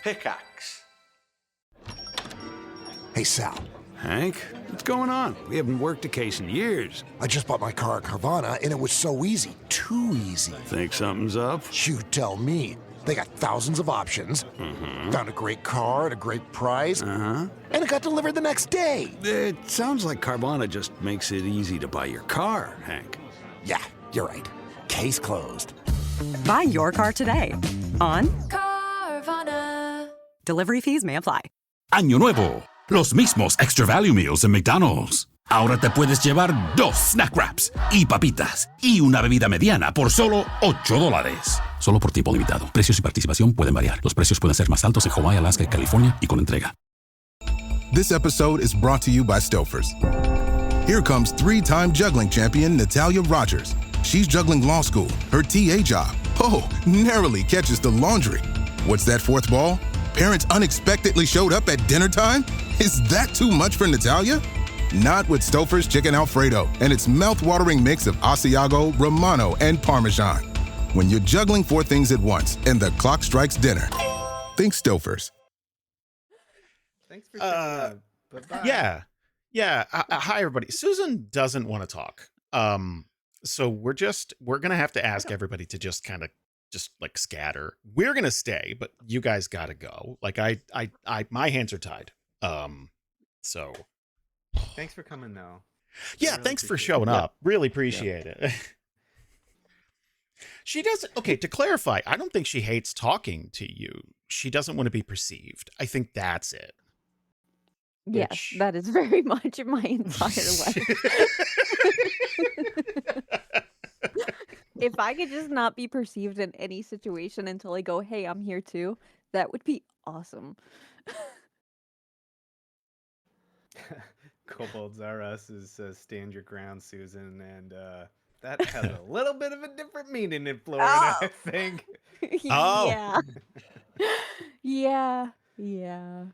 Pickaxe. Hey, Sal. Hank, what's going on? We haven't worked a case in years. I just bought my car at Carvana, and it was so easy. Too easy. Think something's up? You tell me. They got thousands of options. Found a great car at a great price. And it got delivered the next day. It sounds like Carvana just makes it easy to buy your car, Hank. Yeah, you're right. Case closed. Buy your car today on Carvana. Delivery fees may apply. Año nuevo, los mismos Extra Value Meals en McDonald's. Ahora te puedes llevar 2 snack wraps y papitas y una bebida mediana por solo $8. Solo por tiempo limitado. Precios y participación pueden variar. Los precios pueden ser más altos en Hawaii, Alaska y California y con entrega. This episode is brought to you by Stouffer's. Here comes 3-time juggling champion Natalia Rogers. She's juggling law school, her TA job. Oh, narrowly catches the laundry. What's that 4th ball? Parents unexpectedly showed up at dinner time? Is that too much for Natalia? Not with Stouffer's Chicken Alfredo and its mouth-watering mix of Asiago, Romano, and Parmesan. When you're juggling 4 things at once and the clock strikes dinner, think Stouffer's. Thanks for sharing. Bye-bye. Yeah. Hi, everybody. Susan doesn't want to talk. So we're gonna have to ask everybody to just kind of like scatter. We're gonna stay, but you guys gotta go. Like I my hands are tied. So Thanks for coming, though. yeah, really thanks for appreciate showing it. up. Really appreciate it. She doesn't. Okay, to clarify, I don't think she hates talking to you. She doesn't want to be perceived. I think that's it. Yes, Which- that is very much in my entire life. If I could just not be perceived in any situation until I go, hey, I'm here too, that would be awesome. Kobolds R Us says stand your ground, Susan, and that has a little bit of a different meaning in Florida, I think. Oh. Yeah. Yeah.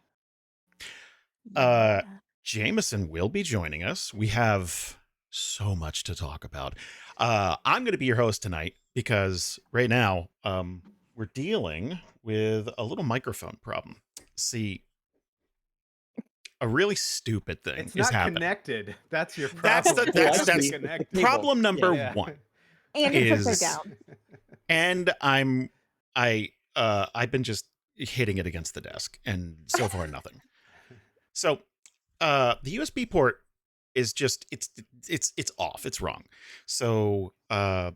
Yeah. Jameson will be joining us. We have so much to talk about. I'm going to be your host tonight because right now we're dealing with a little microphone problem. See, a really stupid thing It's is not happening. connected. That's your That's problem. that's connected. problem number Yeah. one. And it's Is- upside down. And I've been just hitting it against the desk, and so far nothing. So the USB port is just it's off. It's wrong. So I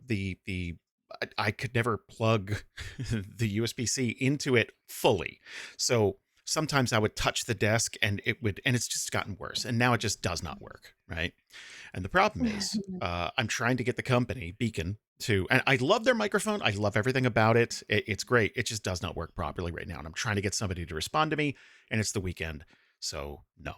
could never plug the USB-C into it fully. So sometimes I would touch the desk and it's just gotten worse. And now it just does not work. Right. And the problem is I'm trying to get the company Beacon and I love their microphone. I love everything about it. It's great. It just does not work properly right now. And I'm trying to get somebody to respond to me, and it's the weekend. So no.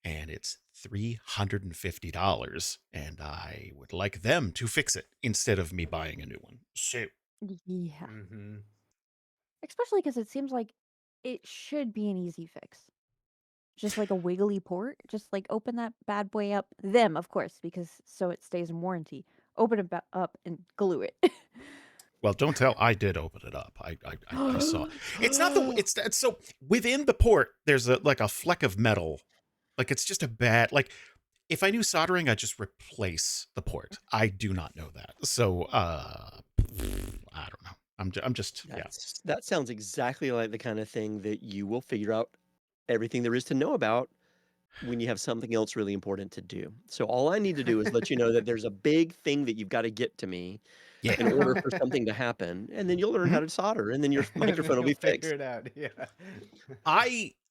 And it's $350, and I would like them to fix it instead of me buying a new one. So Yeah. Mm-hmm. Especially because it seems like it should be an easy fix. Just like a wiggly port. Just like open that bad boy up. Them, of course, because so it stays in warranty. Open it up and glue it. well, don't tell. I did open it up. I saw. It's not it's so within the port. There's a fleck of metal. Like it's just a bad if I knew soldering, I'd just replace the port. I do not know that. So I don't know. I'm just That sounds exactly like the kind of thing that you will figure out everything there is to know about when you have something else really important to do. So all I need to do is let you know that there's a big thing that you've got to get to me in order for something to happen, and then you'll learn how to solder, and then your microphone will be fixed. Figure it out. Yeah.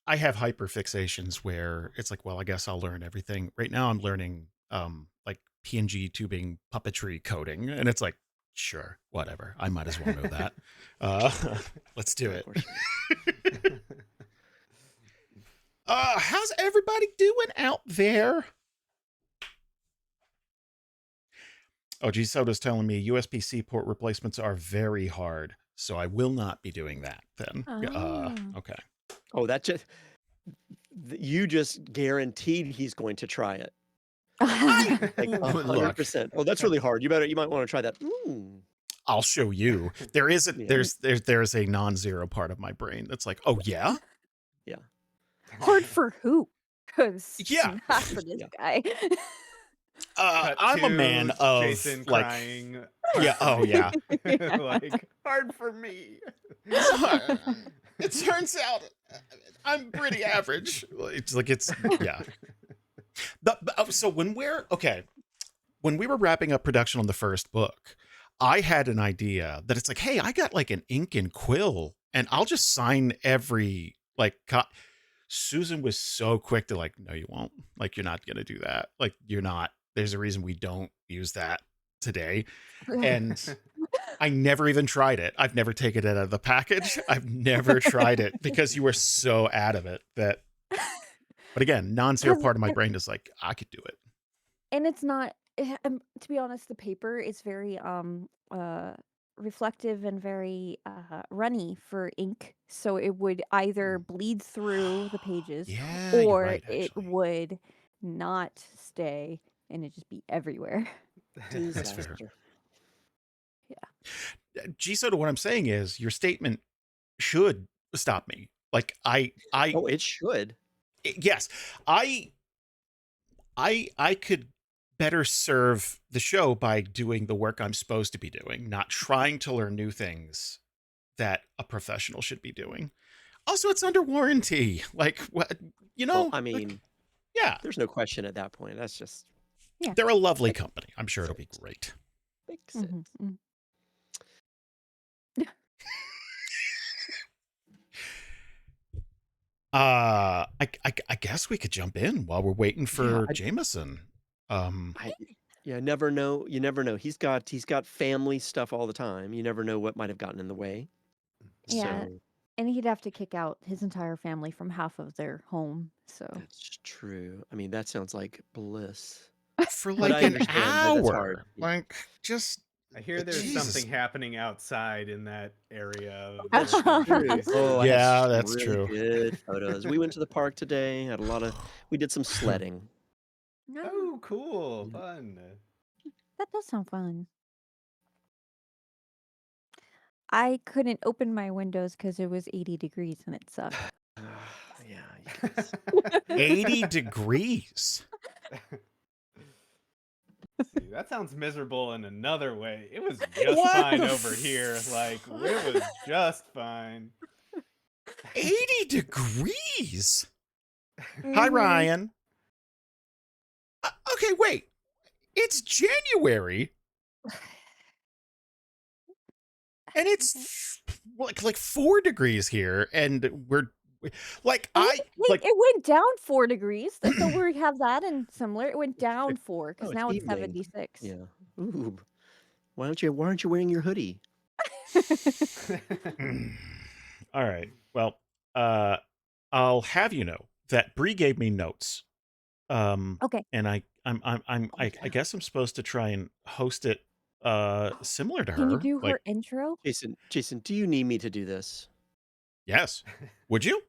I have hyperfixations where it's like, well, I guess I'll learn everything. Right now I'm learning like PNG tubing puppetry coding, and it's like, sure, whatever. I might as well know that. Let's do it. How's everybody doing out there? Oh, G Soda's telling me USB-C port replacements are very hard, so I will not be doing that then. Okay. Oh, you just guaranteed he's going to try it. Like 100%. Oh, that's really hard. You might want to try that. I'll show you. There is a Yeah. there's a non-zero part of my brain that's like, oh yeah, Yeah. Hard for who? Because yeah. not for this Yeah. guy. Cut I'm a to man of Jason like, crying. yeah, oh yeah. Like hard for me. It turns out I'm pretty average. It's like yeah. So when we were wrapping up production on the first book, I had an idea that it's like, hey, I got like an ink and quill, and I'll just sign every Susan was so quick to like, no, you won't. Like, you're not gonna do that. Like, you're not. There's a reason we don't use that today. And I never even tried it. I've never taken it out of the package. I've never tried it because you were so adamant that. But again, non-zero part of my brain is like, I could do it. And it's not to be honest, the paper is very reflective and very runny for ink, so it would either bleed through the pages Yeah, you're or right, it actually. would not stay and it just be everywhere. That's fair. Disaster. G Soda, what I'm saying is your statement should stop me. Like Oh, it should. yes, I could better serve the show by doing the work I'm supposed to be doing, not trying to learn new things that a professional should be doing. Also, it's under warranty. Like, what, Well, I like, mean, yeah, there's no question at that point. That's just they're a lovely company. I'm sure it'll be great. makes sense. Mhm. I guess we could jump in while we're waiting for Jameson. Yeah, never know. You never know. He's got family stuff all the time. You never know what might have gotten in the way. Yeah. So And he'd have to kick out his entire family from half of their home. So that's true. I mean, that sounds like bliss. For But like I an understand that it's hard. hour. Like, just I hear there's Jesus. something happening outside in that area. Of That's the true. place. Oh, I have Yeah, some that's really true. good photos. We went to the park today. Had we did some sledding. No, Oh, cool. Fun. that does sound fun. I couldn't open my windows because it was 80 degrees and it sucked. Yeah, you guys. 80 degrees. See, that sounds miserable in another way. It was just What fine the over here. Like, it was just fine. 80 degrees. Hi, Mhm. Ryan. Okay, wait. It's January. And it's like 4 degrees here, and we're like It went down 4 degrees. So we have that and similar. It went down 4 because Oh, now it's evening. 76. Yeah. Ooh. Why aren't you wearing your hoodie? All right. Well, I'll have you know that Bree gave me notes. Okay. And I guess I'm supposed to try and host it similar to her. Can you do like, her intro? Jason, do you need me to do this? yes. Would you?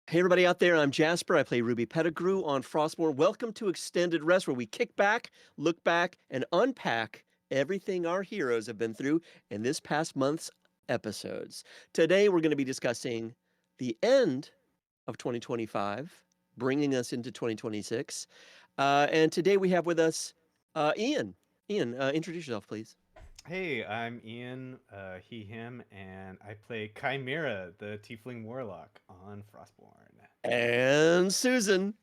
Hey, everybody out there, I'm Jasper. I play Ruby Pettigrew on Frostbourne. Welcome to Extended Rest, where we kick back, look back, and unpack everything our heroes have been through in this past month's episodes. Today, we're going to be discussing the end of 2025, bringing us into 2026. And today we have with us Ian. Ian, introduce yourself, please. Hey, I'm Ian, he, him, and I play Chimera, the Tiefling Warlock on Frostbourne. And Susan.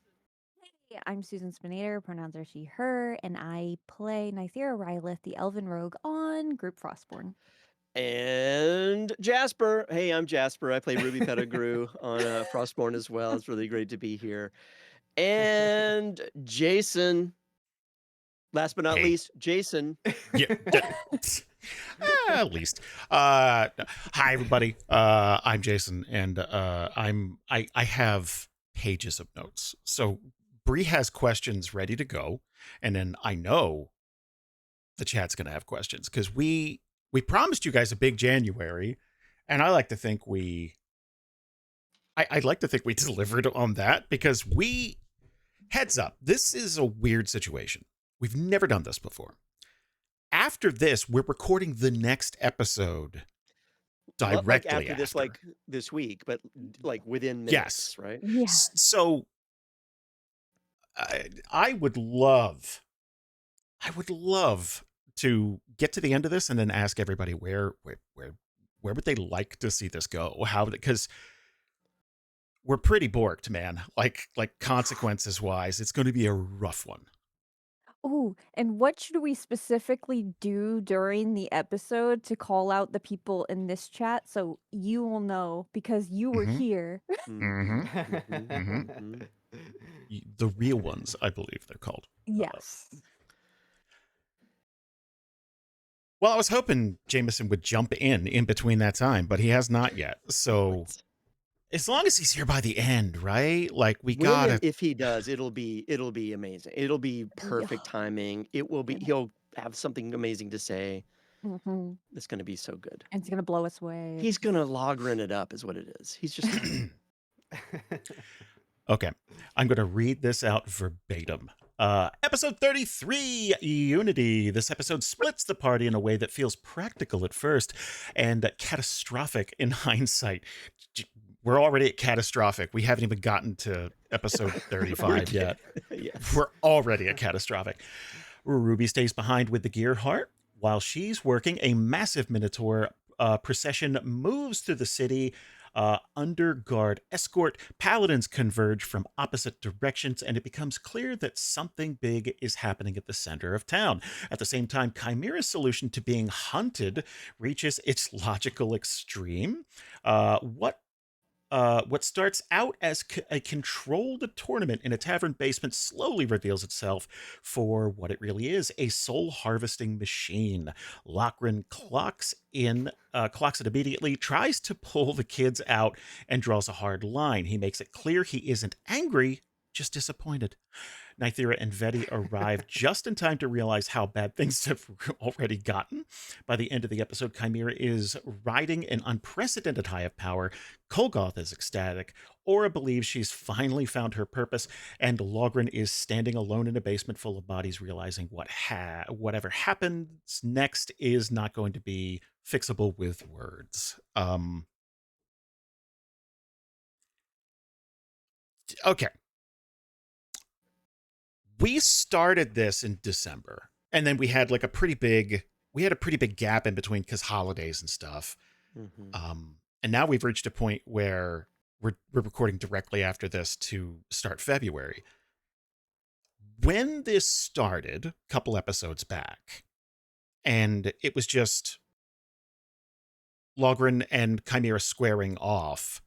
Hey, I'm Susan Spinator, pronouns are she, her, and I play Nythera Rylith, the Elven Rogue on Group Frostbourne. And Jasper. Hey, I'm Jasper. I play Ruby Pettigrew on Frostbourne as well. It's really great to be here. And Jason. Last but not least, Jason. Yeah. At least. Hi everybody. I'm Jason, and I have pages of notes. So Bree has questions ready to go, and then I know the chat's gonna have questions because we promised you guys a big January, and I like to think I'd like to think we delivered on that, because heads up, this is a weird situation. We've never done this before. after this, we're recording the next episode Not like directly after this, like this week, but like within Yes. minutes, right? Yeah. So I would love to get to the end of this and then ask everybody where would they like to see this go? How, because we're pretty borked, man. Like consequences wise, it's going to be a rough one. Ooh, and what should we specifically do during the episode to call out the people in this chat so you will know because you were Mhm. here? The real ones, I believe they're called. Yes. Well, I was hoping Jameson would jump in between that time, but he has not yet. So as long as he's here by the end, right? Like we William, gotta. if he does, it'll be amazing. It'll be perfect timing. It will be. He'll have something amazing to say. Mm-hmm. It's going to be so good. And it's gonna blow us away. He's going to Logren it up, is what it is. He's just. Okay, I'm going to read this out verbatim. Episode 33, Unity. This episode splits the party in a way that feels practical at first and catastrophic in hindsight. We're already at catastrophic. We haven't even gotten to episode 35 yet. Yes. We're already at catastrophic. Ruby stays behind with the gear heart. While she's working, a massive Minotaur procession moves through the city. Under guard escort, paladins converge from opposite directions, and it becomes clear that something big is happening at the center of town. At the same time, Chimera's solution to being hunted reaches its logical extreme. What starts out as a controlled tournament in a tavern basement slowly reveals itself for what it really is, a soul harvesting machine. Lochran clocks it immediately, tries to pull the kids out, and draws a hard line. He makes it clear he isn't angry, just disappointed. Nythera and Veti arrive just in time to realize how bad things have already gotten. By the end of the episode, Chimera is riding an unprecedented high of power. Kolgoth is ecstatic. Aura believes she's finally found her purpose, and Logren is standing alone in a basement full of bodies, realizing whatever happens next is not going to be fixable with words. Okay. We started this in December, and then we had like a pretty big gap in between because holidays and stuff. And now we've reached a point where we're recording directly after this to start February. When this started, a couple episodes back, and it was just Logren and Chimera squaring off,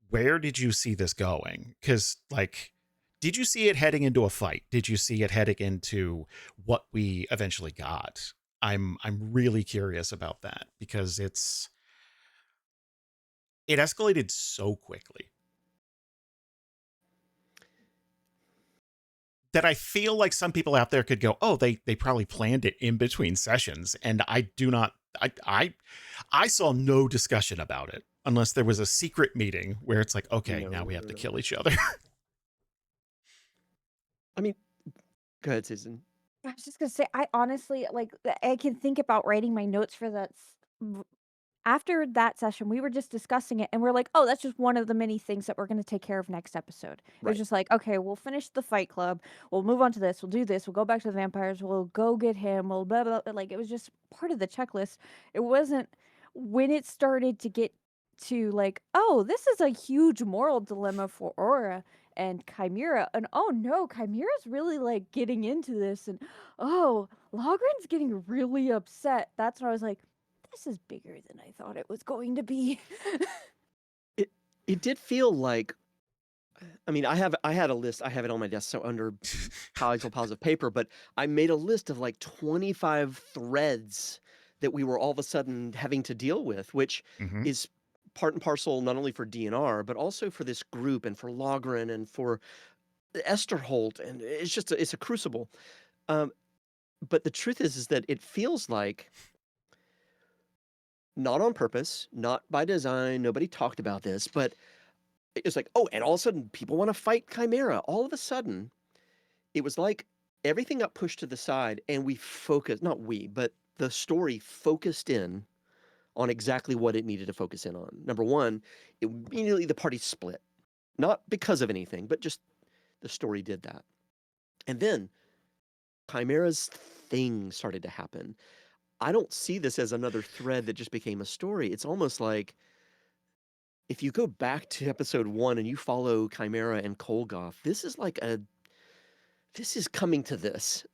where did you see this going? Because, like, did you see it heading into a fight? Did you see it heading into what we eventually got? I'm really curious about that because it escalated so quickly that I feel like some people out there could go, oh, they probably planned it in between sessions. And I do not, I saw no discussion about it unless there was a secret meeting where it's like, okay, now we have to kill each other. I mean, go ahead, Susan. I was just gonna say, I honestly I can think about writing my notes for that. After that session, we were just discussing it, and we're like, "Oh, that's just one of the many things that we're going to take care of next episode." It was just like, "Okay, we'll finish the Fight Club. We'll move on to this. We'll do this. We'll go back to the vampires. We'll go get him. We'll blah blah." Like it was just part of the checklist. It wasn't when it started to get to like, "Oh, this is a huge moral dilemma for Aura and Chimera," and oh no, Chimera's really like getting into this, and oh, Logren's getting really upset. That's when I was like, this is bigger than I thought it was going to be. It did feel like, I mean, I had a list. I have it on my desk, so under piles of paper. But I made a list of like 25 threads that we were all of a sudden having to deal with, which is part and parcel not only for DNR but also for this group and for Logren and for Esterholt, and it's a crucible. But the truth is that it feels like, not on purpose, not by design, nobody talked about this, but it's like, oh, and all of a sudden people want to fight Chimera. All of a sudden, it was like everything got pushed to the side, and we focused, not we, but the story focused in on exactly what it needed to focus in on. Number one, immediately the party split. Not because of anything, but just the story did that. And then Chimera's thing started to happen. I don't see this as another thread that just became a story. It's almost like if you go back to episode 1 and you follow Chimera and Kolgoth, this is like this is coming to this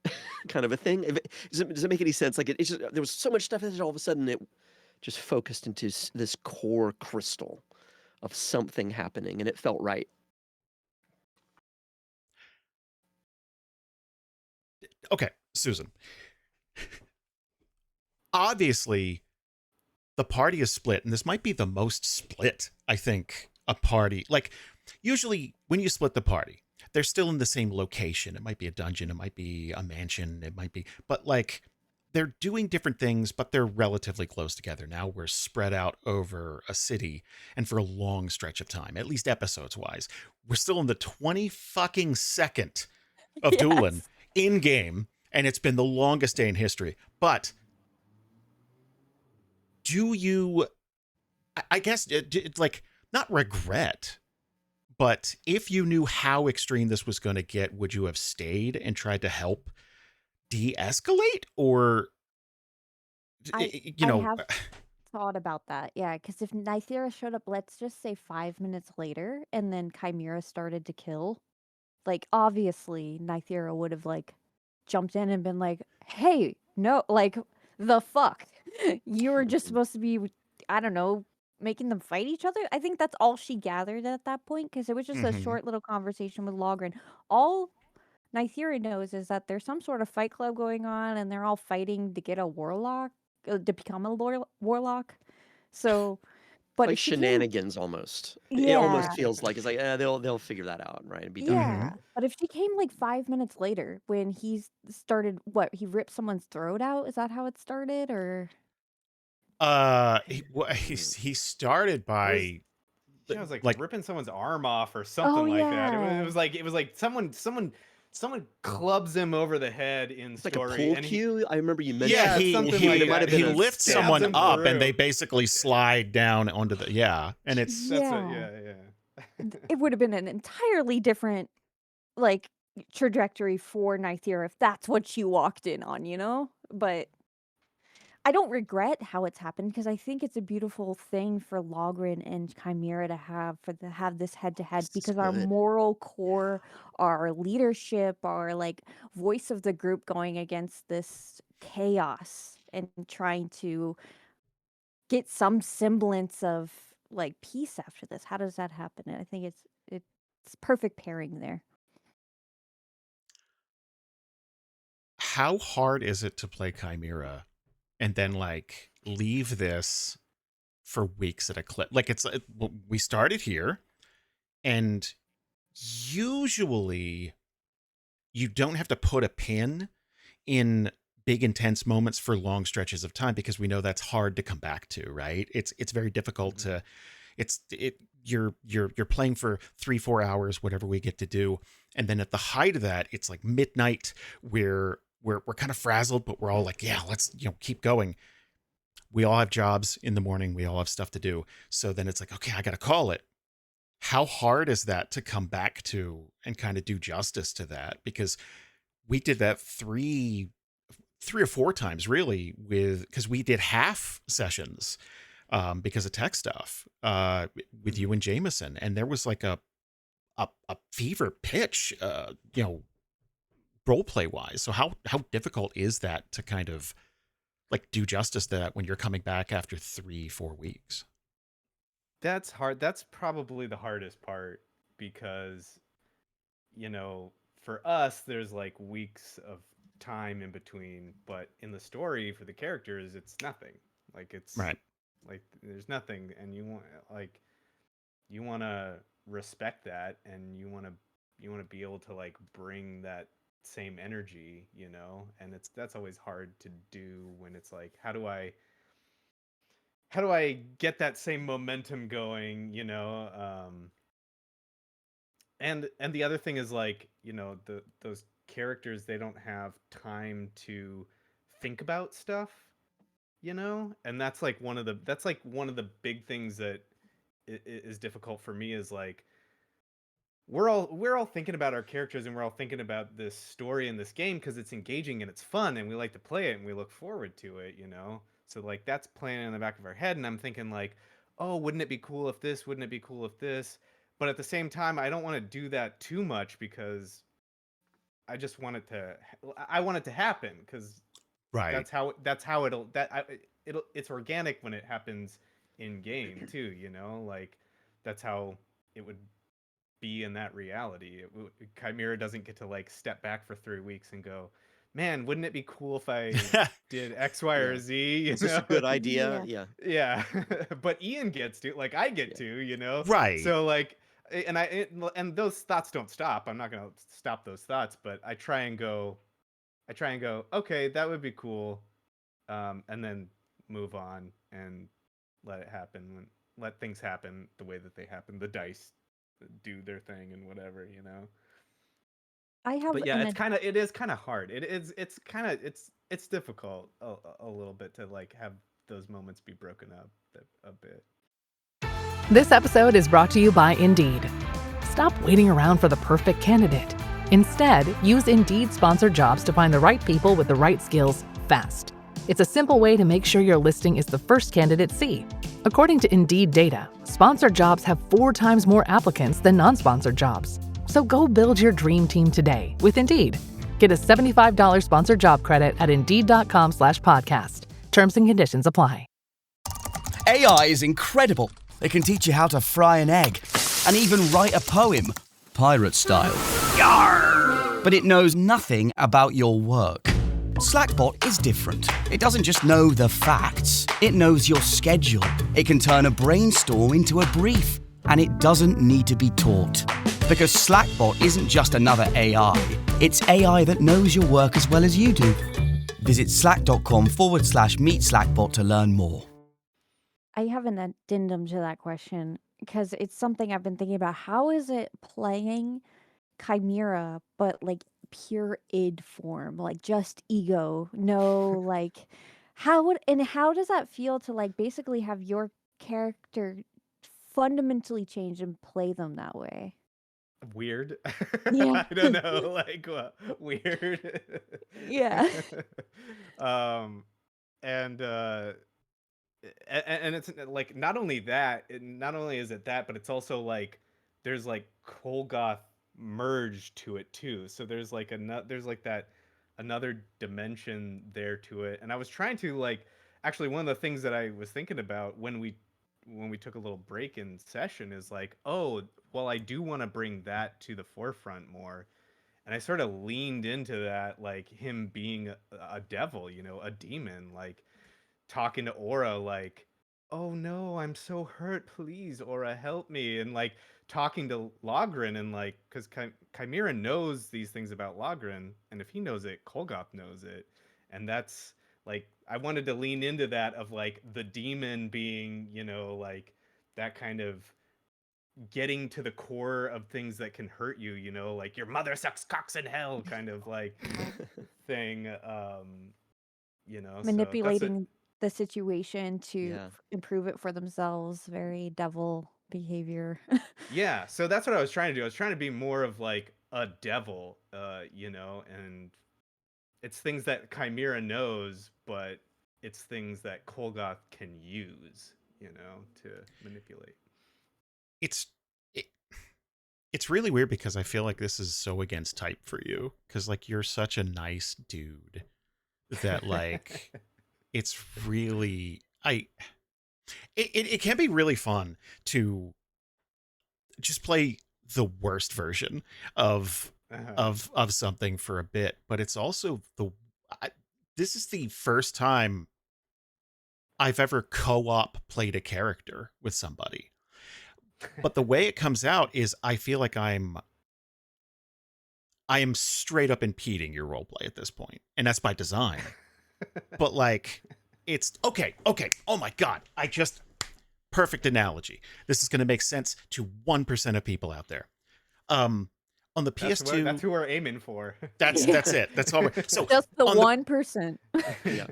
kind of a thing. Does it make any sense? Like it's just, there was so much stuff that all of a sudden it just focused into this core crystal of something happening, and it felt right. Okay, Susan. Obviously, the party is split, and this might be the most split, I think, a party. Like, usually when you split the party, they're still in the same location. It might be a dungeon, it might be a mansion, it might be, but like, they're doing different things, but they're relatively close together. Now we're spread out over a city and for a long stretch of time, at least episodes wise. We're still in the 20-fucking-second of Doolin in game, and it's been the longest day in history. But do you, I guess, like, not regret, but if you knew how extreme this was going to get, would you have stayed and tried to help de-escalate? Or, I have thought about that. Yeah, because if Nythera showed up, let's just say 5 minutes later, and then Chimera started to kill, like, obviously Nythera would have, like, jumped in and been like, hey, no, like, the fuck? You were just supposed to be, I don't know, making them fight each other? I think that's all she gathered at that point, because it was just a short little conversation with Logren. All Nythera knows is that there's some sort of fight club going on, and they're all fighting to get a warlock, to become a warlock. So, but Like if she came, shenanigans almost. It yeah, almost feels like it's like they'll figure that out, right? And be done with yeah. it. But if she came like 5 minutes later, when he started, what, he ripped someone's throat out? Is that how it started, or? He started by, It was like ripping someone's arm off or something Oh like that. yeah. It was like someone clubs him over the head in It's like story. a pull and cue. I remember you mentioned. yeah, something like it might have that. been he a lifts stab someone him up, through. and they basically slide down onto the, and it's, That's Yeah. yeah. It would have been an entirely different, like, trajectory for Nythera if that's what she walked in on, you know? But I don't regret how it's happened, because I think it's a beautiful thing for Logren and Chimera to have this head to head, This is because our good. moral core, our leadership, our like voice of the group going against this chaos and trying to get some semblance of like peace after this. How does that happen? And I think it's perfect pairing there. how hard is it to play Chimera and then like leave this for weeks at a clip? Like, we started here, and usually you don't have to put a pin in big intense moments for long stretches of time, because we know that's hard to come back to, right? It's very difficult to, you're playing for 3-4 hours, whatever we get to do, and then at the height of that, it's like midnight, where we're kind of frazzled, but we're all like, yeah, let's keep going. We all have jobs in the morning, we all have stuff to do, so then it's like, okay, I gotta call it. How hard is that to come back to and kind of do justice to that? Because we did that three or four times, really, because we did half sessions because of tech stuff with you and Jameson, and there was like a fever pitch, role play wise. So how difficult is that to kind of like do justice to that when you're coming back after 3-4 weeks? That's hard. That's probably the hardest part, because for us there's like weeks of time in between, but in the story for the characters it's nothing. Like it's Right. like there's nothing, and you want to respect that, and you want to be able to like bring that same energy, and that's always hard to do when it's like, how do I get that same momentum going, and the other thing is like, those characters, they don't have time to think about stuff, and that's like one of the big things that is difficult for me, is like we're all thinking about our characters, and we're all thinking about this story in this game because it's engaging and it's fun, and we like to play it and we look forward to it, so like that's playing in the back of our head, and I'm thinking like, oh, wouldn't it be cool if this, wouldn't it be cool if this, but at the same time I don't want to do that too much, because I just want it to I want it to happen, because Right. that's how it's organic when it happens in game too, like that's how it would be in that reality. Chimera doesn't get to like step back for 3 weeks and go, man, wouldn't it be cool if I did X, Y, or Z? Is this a good idea? Yeah. Yeah. But Ian gets to, like I get to, Right. So like, and those thoughts don't stop. I'm not gonna stop those thoughts, but I try and go, okay, that would be cool, and then move on and let it happen. Let things happen the way that they happen. The dice do their thing and whatever. I have But yeah, an it is kind of hard. It's difficult a little bit to like have those moments be broken up a bit. This episode is brought to you by Indeed. Stop waiting around for the perfect candidate. Instead, use Indeed sponsored jobs to find the right people with the right skills fast. It's a simple way to make sure your listing is the first candidates see. According to Indeed data, sponsored jobs have 4 times more applicants than non-sponsored jobs. So go build your dream team today with Indeed. Get a $75 sponsored job credit at Indeed.com/podcast. Terms and conditions apply. AI is incredible. It can teach you how to fry an egg and even write a poem, pirate style. Yarr! But it knows nothing about your work. Slackbot is different. It doesn't just know the facts, it knows your schedule. It can turn a brainstorm into a brief, and it doesn't need to be taught. Because Slackbot isn't just another AI, it's AI that knows your work as well as you do. Visit slack.com/meet Slackbot to learn more. I have an addendum to that question because it's something I've been thinking about. How is it playing Chimera, but like pure id form, like just ego? No, like how does that feel to like basically have your character fundamentally change and play them that way? Weird. Yeah. I don't know, like what? Weird. Yeah. And it's like not only is it that, but it's also like there's like Kolgoth merged to it too. So there's like another dimension there to it. And I was trying to like, actually one of the things that I was thinking about when we took a little break in session is like, oh, well, I do want to bring that to the forefront more. And I sort of leaned into that, like him being a devil, a demon, like talking to Aura like, oh no, I'm so hurt, please Aura, help me, and like talking to Logren, and like because Chimera knows these things about Logren, and if he knows it, Kolgoth knows it. And that's like, I wanted to lean into that of like the demon being, like that kind of getting to the core of things that can hurt you, like your mother sucks cocks in hell kind of like thing. Manipulating the situation to Yeah. improve it for themselves. Very devil behavior. Yeah, so that's what I was trying to do. I was trying to be more of like a devil, and it's things that Chimera knows, but it's things that Kolgoth can use, to manipulate. It's really weird because I feel like this is so against type for you, because like you're such a nice dude that like it's really it can be really fun to just play the worst version of something for a bit, but it's also this is the first time I've ever co-op played a character with somebody. But the way it comes out is I feel like I am straight up impeding your roleplay at this point, and that's by design. But like, it's okay. Oh my God. Perfect analogy. This is going to make sense to 1% of people out there. On the That's PS2, who we're aiming for. that's it. That's all. So Just the on 1%. Yeah.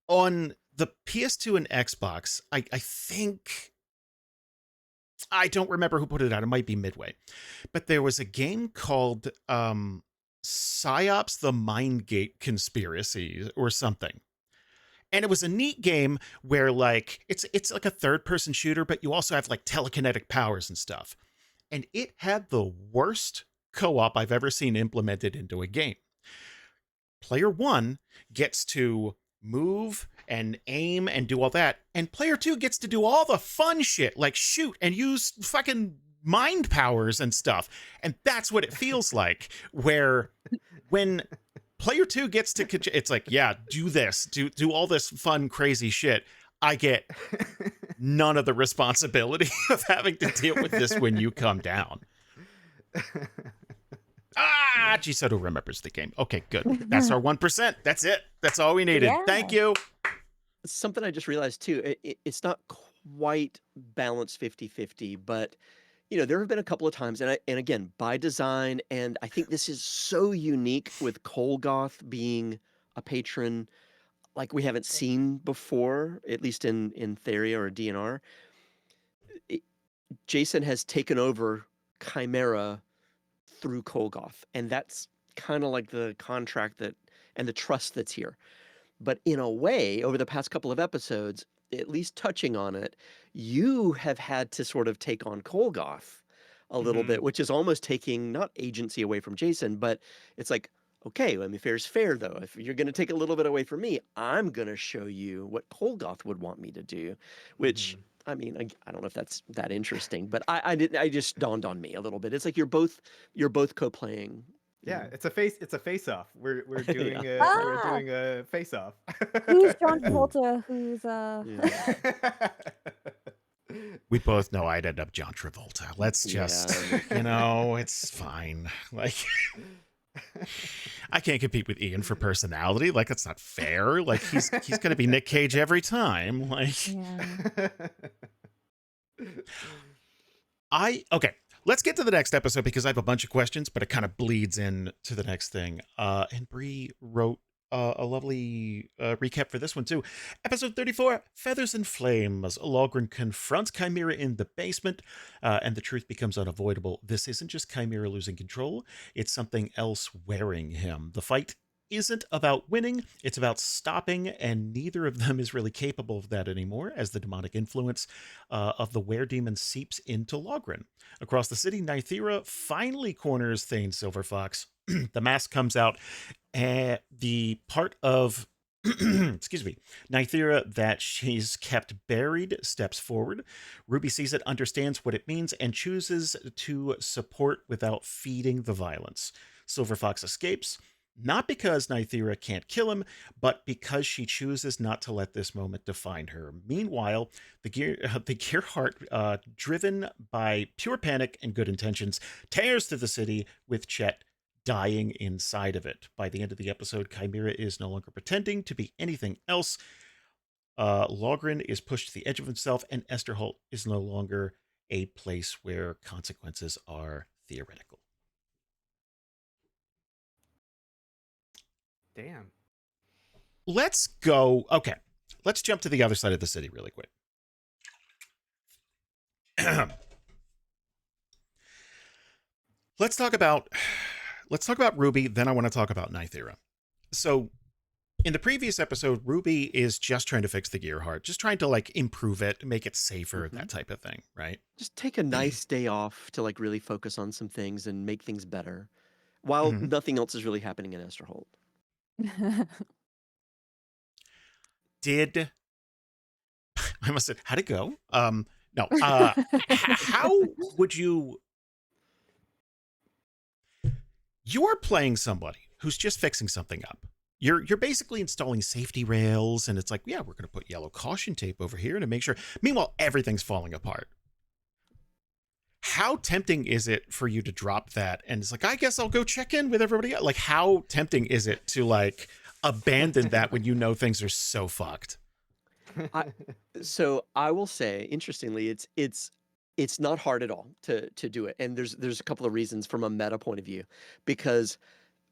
on the PS2 and Xbox, I think, I don't remember who put it out. It might be Midway, but there was a game called Psyops: The Mindgate Conspiracy or something. And it was a neat game where like it's like a third-person shooter, but you also have like telekinetic powers and stuff. And it had the worst co-op I've ever seen implemented into a game. Player 1 gets to move and aim and do all that, and player 2 gets to do all the fun shit like shoot and use fucking mind powers and stuff. And that's what it feels like, where when player 2 gets to, it's like, yeah, do this, do all this fun crazy shit. I get none of the responsibility of having to deal with this when you come down. Gisoto remembers the game. Okay, good. That's our 1%. That's it. That's all we needed. Yeah. Thank you. Something I just realized too, it's not quite balanced 50-50, but there have been a couple of times, and again, by design, and I think this is so unique with Kolgoth being a patron like we haven't seen before, at least in Theria or DNR. Jason has taken over Chimera through Kolgoth, and that's kind of like the contract and the trust that's here. But in a way, over the past couple of episodes, at least touching on it, you have had to sort of take on Kolgoth a little bit, which is almost taking not agency away from Jason, but it's like, okay, I mean, fair is fair, though. If you're going to take a little bit away from me, I'm going to show you what Kolgoth would want me to do, which, I mean, I don't know if that's that interesting, but I just dawned on me a little bit. It's like you're both co-playing. Yeah, it's a face off. We're doing we're doing a face off. Who's John Travolta? Who's We both know I'd end up John Travolta. Let's just, it's fine. Like, I can't compete with Ian for personality. Like, that's not fair. Like, he's going to be Nick Cage every time. Like, okay. Let's get to the next episode because I have a bunch of questions, but it kind of bleeds in to the next thing. And Bree wrote a lovely recap for this one too. Episode 34, Feathers and Flames. Logren confronts Chimera in the basement, and the truth becomes unavoidable. This isn't just Chimera losing control, it's something else wearing him. The fight isn't about winning, it's about stopping, and neither of them is really capable of that anymore as the demonic influence of the were-demon seeps into Logren. Across the city, Nythera finally corners Thane Silverfox. The mask comes out, and the part of Nythera that she's kept buried steps forward. Ruby sees it, understands what it means, and chooses to support without feeding the violence. Silverfox escapes, not because Nythera can't kill him, but because she chooses not to let this moment define her. Meanwhile, the Gearheart, driven by pure panic and good intentions, tears through the city with Chet dying inside of it. By the end of the episode, Chimera is no longer pretending to be anything else. Logren is pushed to the edge of himself, and Esterholt is no longer a place where consequences are theoretical. Damn. Let's go. Okay. Let's jump to the other side of the city really quick. Let's talk about Ruby, then I want to talk about Nythera. So in the previous episode, Ruby is just trying to fix the Gearheart, just trying to like improve it, make it safer, that type of thing, right? Just take a nice day off to like really focus on some things and make things better while nothing else is really happening in Esterholt. I must say, how'd it go? No. How would you... You're playing somebody who's just fixing something up. You're basically installing safety rails, and it's like, yeah, we're going to put yellow caution tape over here to make sure. Meanwhile, everything's falling apart. How tempting is it for you to drop that? And it's like, I guess I'll go check in with everybody else. Like, how tempting is it to like abandon that when you know things are so fucked? So I will say, interestingly, it's it's not hard at all to do it. And there's a couple of reasons from a meta point of view, because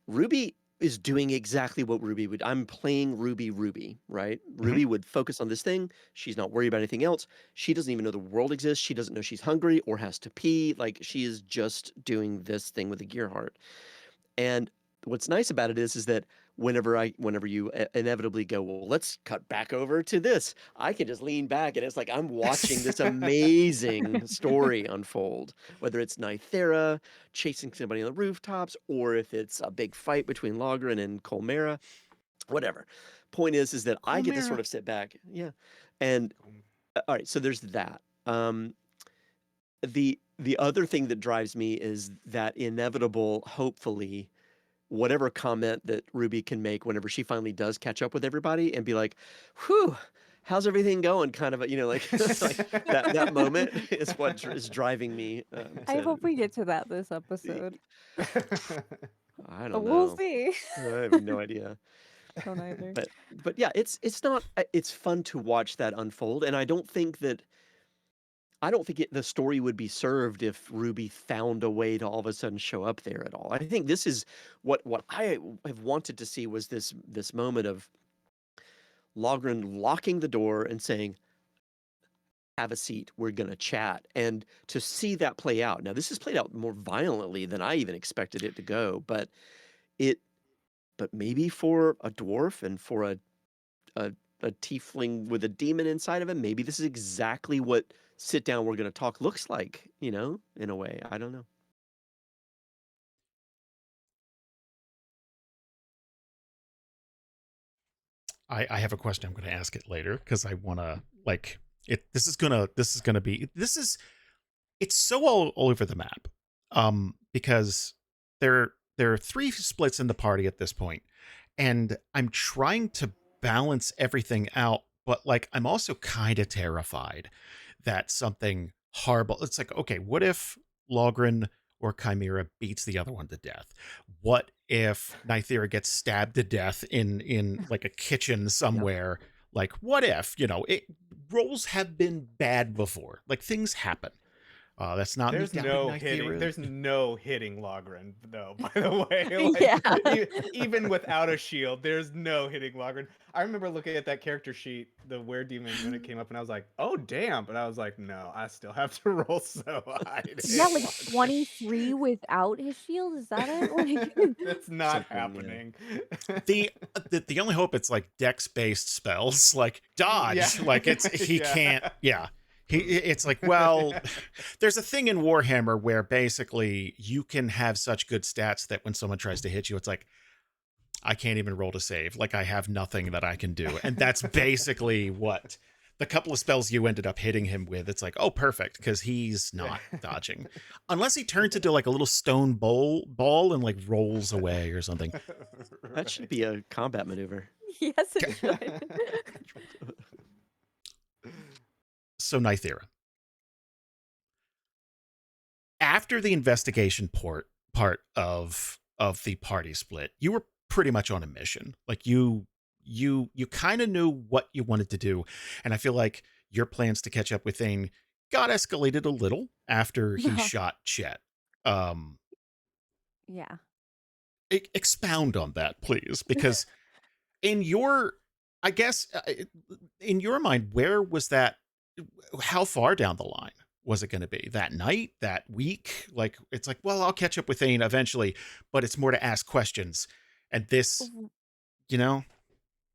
Ruby is doing exactly what Ruby would. I'm playing Ruby, right? Ruby would focus on this thing. She's not worried about anything else. She doesn't even know the world exists. She doesn't know she's hungry or has to pee. Like, she is just doing this thing with a gear heart. And what's nice about it is that whenever you inevitably go, well, let's cut back over to this, I can just lean back and it's like I'm watching this amazing story unfold. Whether it's Nythera chasing somebody on the rooftops, or if it's a big fight between Logren and Colmera, whatever. Point is that I get to sort of sit back, yeah. And all right, so there's that. The other thing that drives me is that inevitable, hopefully, whatever comment that Ruby can make whenever she finally does catch up with everybody and be like, whew, how's everything going? Kind of, like, like that moment is what is driving me. I hope we get to that this episode. I don't know. We'll see. I have no idea. Don't either. But yeah, it's not, it's fun to watch that unfold. And I don't think the story would be served if Ruby found a way to all of a sudden show up there at all. I think this is what I have wanted to see, was this moment of Logren locking the door and saying, have a seat, we're going to chat. And to see that play out. Now, this has played out more violently than I even expected it to go, but maybe for a dwarf and for a tiefling with a demon inside of him, maybe this is exactly what sit down, we're going to talk looks like, in a way. I don't know. I have a question. I'm going to ask it later because I want to it's so all over the map. Because there are 3 splits in the party at this point, and I'm trying to balance everything out, but I'm also kind of terrified that something horrible. It's like, okay, what if Logren or Chimera beats the other one to death? What if Nythera gets stabbed to death in like a kitchen somewhere? Like, what if, roles have been bad before. Like, things happen. That's not there's me no doubting hitting. Nythera. There's no hitting Logren, though. By the way, even without a shield, there's no hitting Logren. I remember looking at that character sheet, the Were Demon, when it came up, and I was like, "Oh damn!" But I was like, "No, I still have to roll so high." Yeah, 23 without his shield. Is that it? That's not happening. The only hope, it's like dex based spells, like dodge. Yeah. Like he can't. Yeah. It's like, well, there's a thing in Warhammer where basically you can have such good stats that when someone tries to hit you, it's like, I can't even roll to save. Like, I have nothing that I can do. And that's basically what the couple of spells you ended up hitting him with. It's like, oh, perfect, because he's not dodging. Unless he turns into like a little stone ball and like rolls away or something. That should be a combat maneuver. Yes, it should. So Nythera, after the investigation part of the party split, you were pretty much on a mission. Like, you kind of knew what you wanted to do, and I feel like your plans to catch up with Thane got escalated a little after he shot Chet. Yeah. Expound on that, please, because in your mind, where was that? How far down the line was it going to be? That night, that week? Like, it's like, well, I'll catch up with Thane eventually, but it's more to ask questions. And this,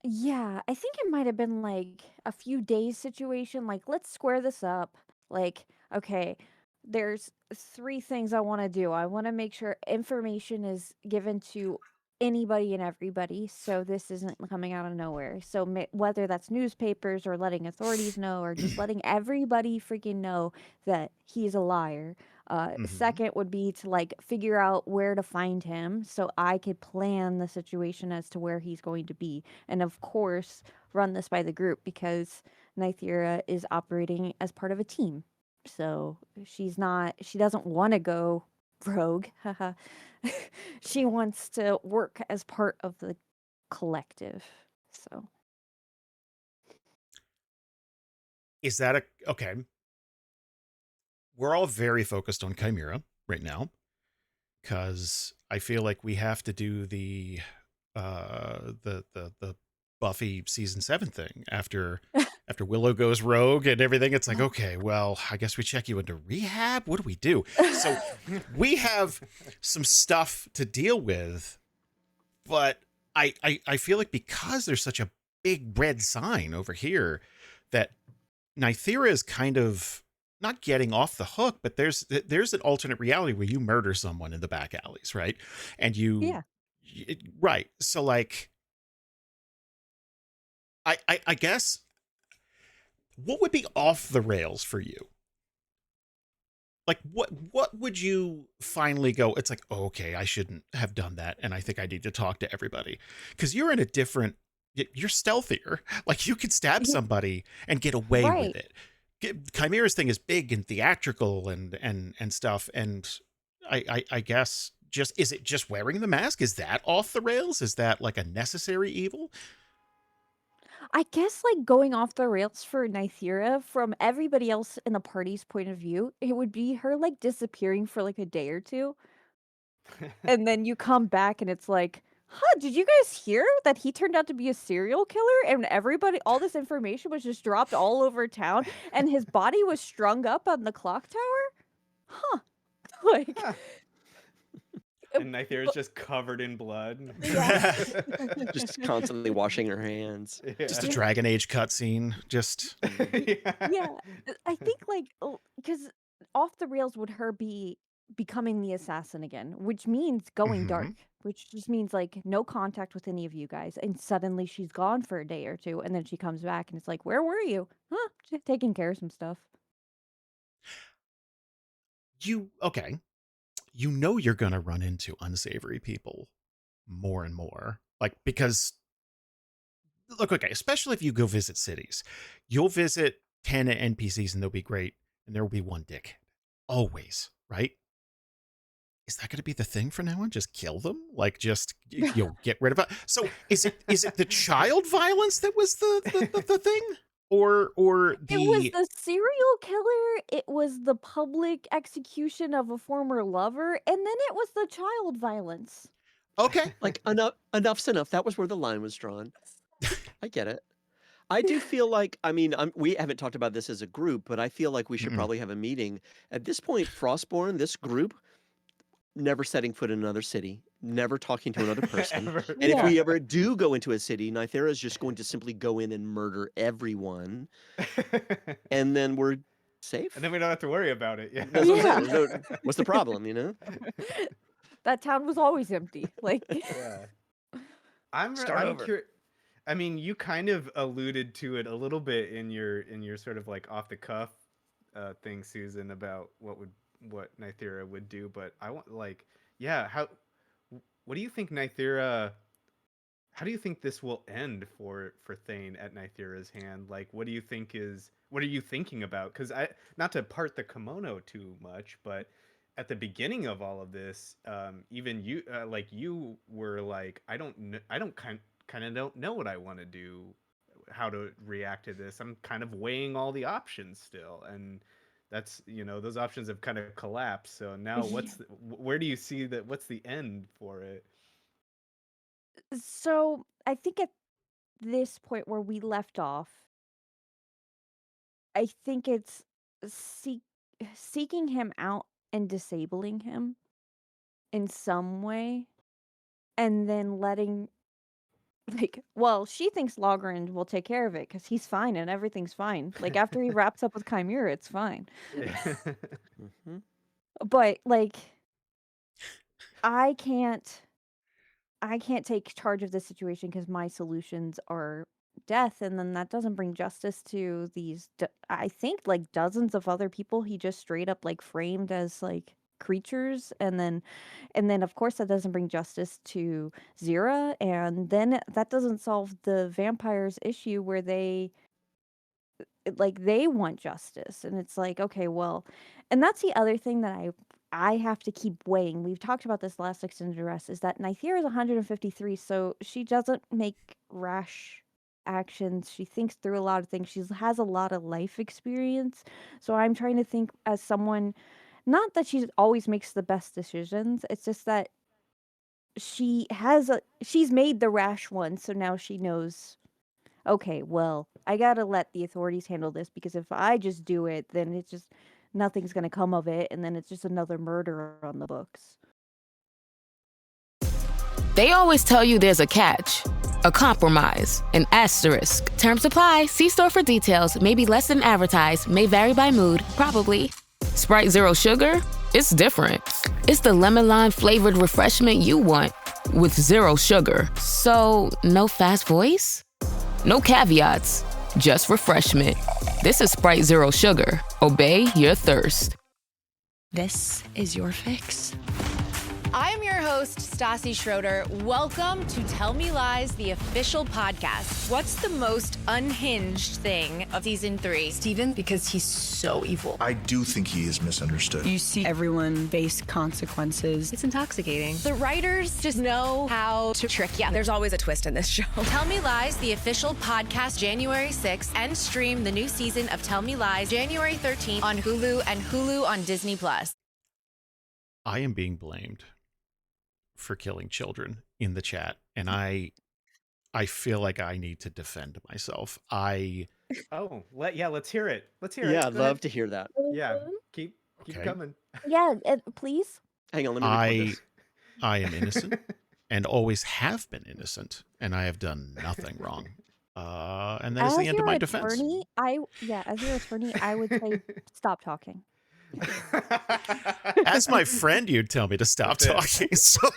Yeah, I think it might have been like a few days situation. Like, let's square this up. Like, okay, there's 3 things I want to do. I want to make sure information is given to anybody and everybody, so this isn't coming out of nowhere. So whether that's newspapers or letting authorities know or just letting everybody freaking know that he's a liar. Second would be to like figure out where to find him so I could plan the situation as to where he's going to be. And of course, run this by the group because Nythera is operating as part of a team. So she doesn't want to go rogue. She wants to work as part of the collective. So is that okay? we're all very focused on Chimera right now because I feel like we have to do the Buffy season 7 thing after Willow goes rogue and everything. It's like, okay, well, I guess we check you into rehab. What do we do? So we have some stuff to deal with, but I feel like because there's such a big red sign over here that Nythera is kind of not getting off the hook, but there's an alternate reality where you murder someone in the back alleys, right? And right. So like, I guess what would be off the rails for you? Like what would you finally go, it's like, oh, okay, I shouldn't have done that, and I think I need to talk to everybody. Because you're in a different, you're stealthier. Like you could stab somebody and get away with it. Chimera's thing is big and theatrical and stuff, and I guess is it just wearing the mask? Is that off the rails? Is that like a necessary evil? I guess like going off the rails for Nythera from everybody else in the party's point of view, it would be her like disappearing for like a day or two. And then you come back and it's like, huh, did you guys hear that he turned out to be a serial killer? And everybody, all this information was just dropped all over town and his body was strung up on the clock tower? Huh. Like, And Nythera's just covered in blood. Just constantly washing her hands. Just a Dragon Age cutscene. Just yeah. I think like because off the rails would her be becoming the assassin again, which means going dark, which just means like no contact with any of you guys, and suddenly she's gone for a day or two, and then she comes back and it's like, where were you? Huh? Just taking care of some stuff. Okay. You know you're gonna run into unsavory people more and more. Like, because look, okay, especially if you go visit cities, you'll visit 10 NPCs and they'll be great, and there will be one dick. Always, right? Is that going to be the thing from now on? Just kill them? Like, just get rid of it? So is it the child violence that was the thing? Or it was the serial killer, it was the public execution of a former lover, and then it was the child violence. Okay. Like enough's enough. That was where the line was drawn. I get it. I do feel like, I mean, we haven't talked about this as a group, but I feel like we should probably have a meeting. At this point, Frostbourne, this group, never setting foot in another city, never talking to another person. And if we ever do go into a city, Nythera is just going to simply go in and murder everyone. And then we're safe. And then we don't have to worry about it. Yeah. That's what I'm saying. What's the problem, you know? That town was always empty. Like, I'm curious. I mean, you kind of alluded to it a little bit in your sort of like off the cuff thing, Susan, about what Nythera would do, but I want like, what do you think Nythera? How do you think this will end for Thane at Nythera's hand? Like, what are you thinking about? Because not to part the kimono too much, but at the beginning of all of this, even you, you were like, I don't kind of don't know what I want to do, how to react to this. I'm kind of weighing all the options still, and that's, those options have kind of collapsed. So now where do you see that? What's the end for it? so I think at this point where we left off, I think it's seeking him out and disabling him in some way, and then letting, like, well, she thinks Logran will take care of it because he's fine and everything's fine. Like, after he wraps up with Chimera, it's fine. But like, I can't take charge of this situation because my solutions are death, and then that doesn't bring justice to these I think like dozens of other people he just straight up like framed as like creatures, and then of course that doesn't bring justice to Zira, and then that doesn't solve the vampires issue where they want justice, and it's like, okay, well, and that's the other thing that I have to keep weighing. We've talked about this last extended rest, is that Nythera is 153, so she doesn't make rash actions. She thinks through a lot of things. She has a lot of life experience. So I'm trying to think as someone, not that she always makes the best decisions. It's just that she's made the rash one, so now she knows, okay, well, I got to let the authorities handle this because if I just do it, then it's just nothing's going to come of it and then it's just another murder on the books. They always tell you there's a catch, a compromise, an asterisk. Terms apply. See store for details. May be less than advertised. May vary by mood. Probably. Sprite Zero Sugar? It's different. It's the lemon lime flavored refreshment you want with zero sugar. So, no fast voice? No caveats. Just refreshment. This is Sprite Zero Sugar. Obey your thirst. This is your fix. I'm your host, Stassi Schroeder. Welcome to Tell Me Lies, the official podcast. What's the most unhinged thing of season 3? Steven, because he's so evil. I do think he is misunderstood. You see everyone face consequences. It's intoxicating. The writers just know how to trick you. There's always a twist in this show. Tell Me Lies, the official podcast, January 6th, and stream the new season of Tell Me Lies January 13th on Hulu and Hulu on Disney+. I am being blamed for killing children in the chat, and I feel like I need to defend myself. Let's hear it. Yeah, I'd love to hear that. Yeah, keep Okay. coming. Yeah, please. Hang on, let me record this. I am innocent and always have been innocent, and I have done nothing wrong. And that is the end of my defense. As your attorney, I would say stop talking. As my friend, you'd tell me to stop talking. So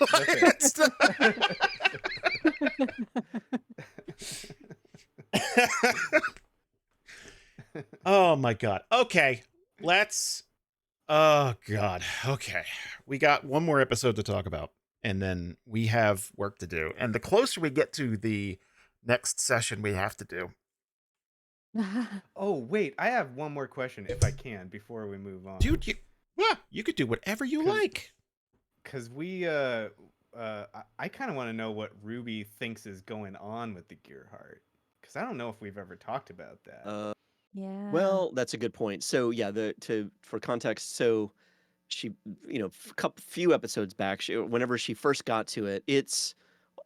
oh my God. Okay. Oh God. Okay. We got one more episode to talk about, and then we have work to do. And the closer we get to the next session we have to do. Oh, wait. I have one more question, if I can, before we move on. Dude, you could do whatever you like. Because I kind of want to know what Ruby thinks is going on with the Gearheart. Because I don't know if we've ever talked about that. Yeah. Well, that's a good point. So yeah, for context, so she, few episodes back, whenever she first got to it, it's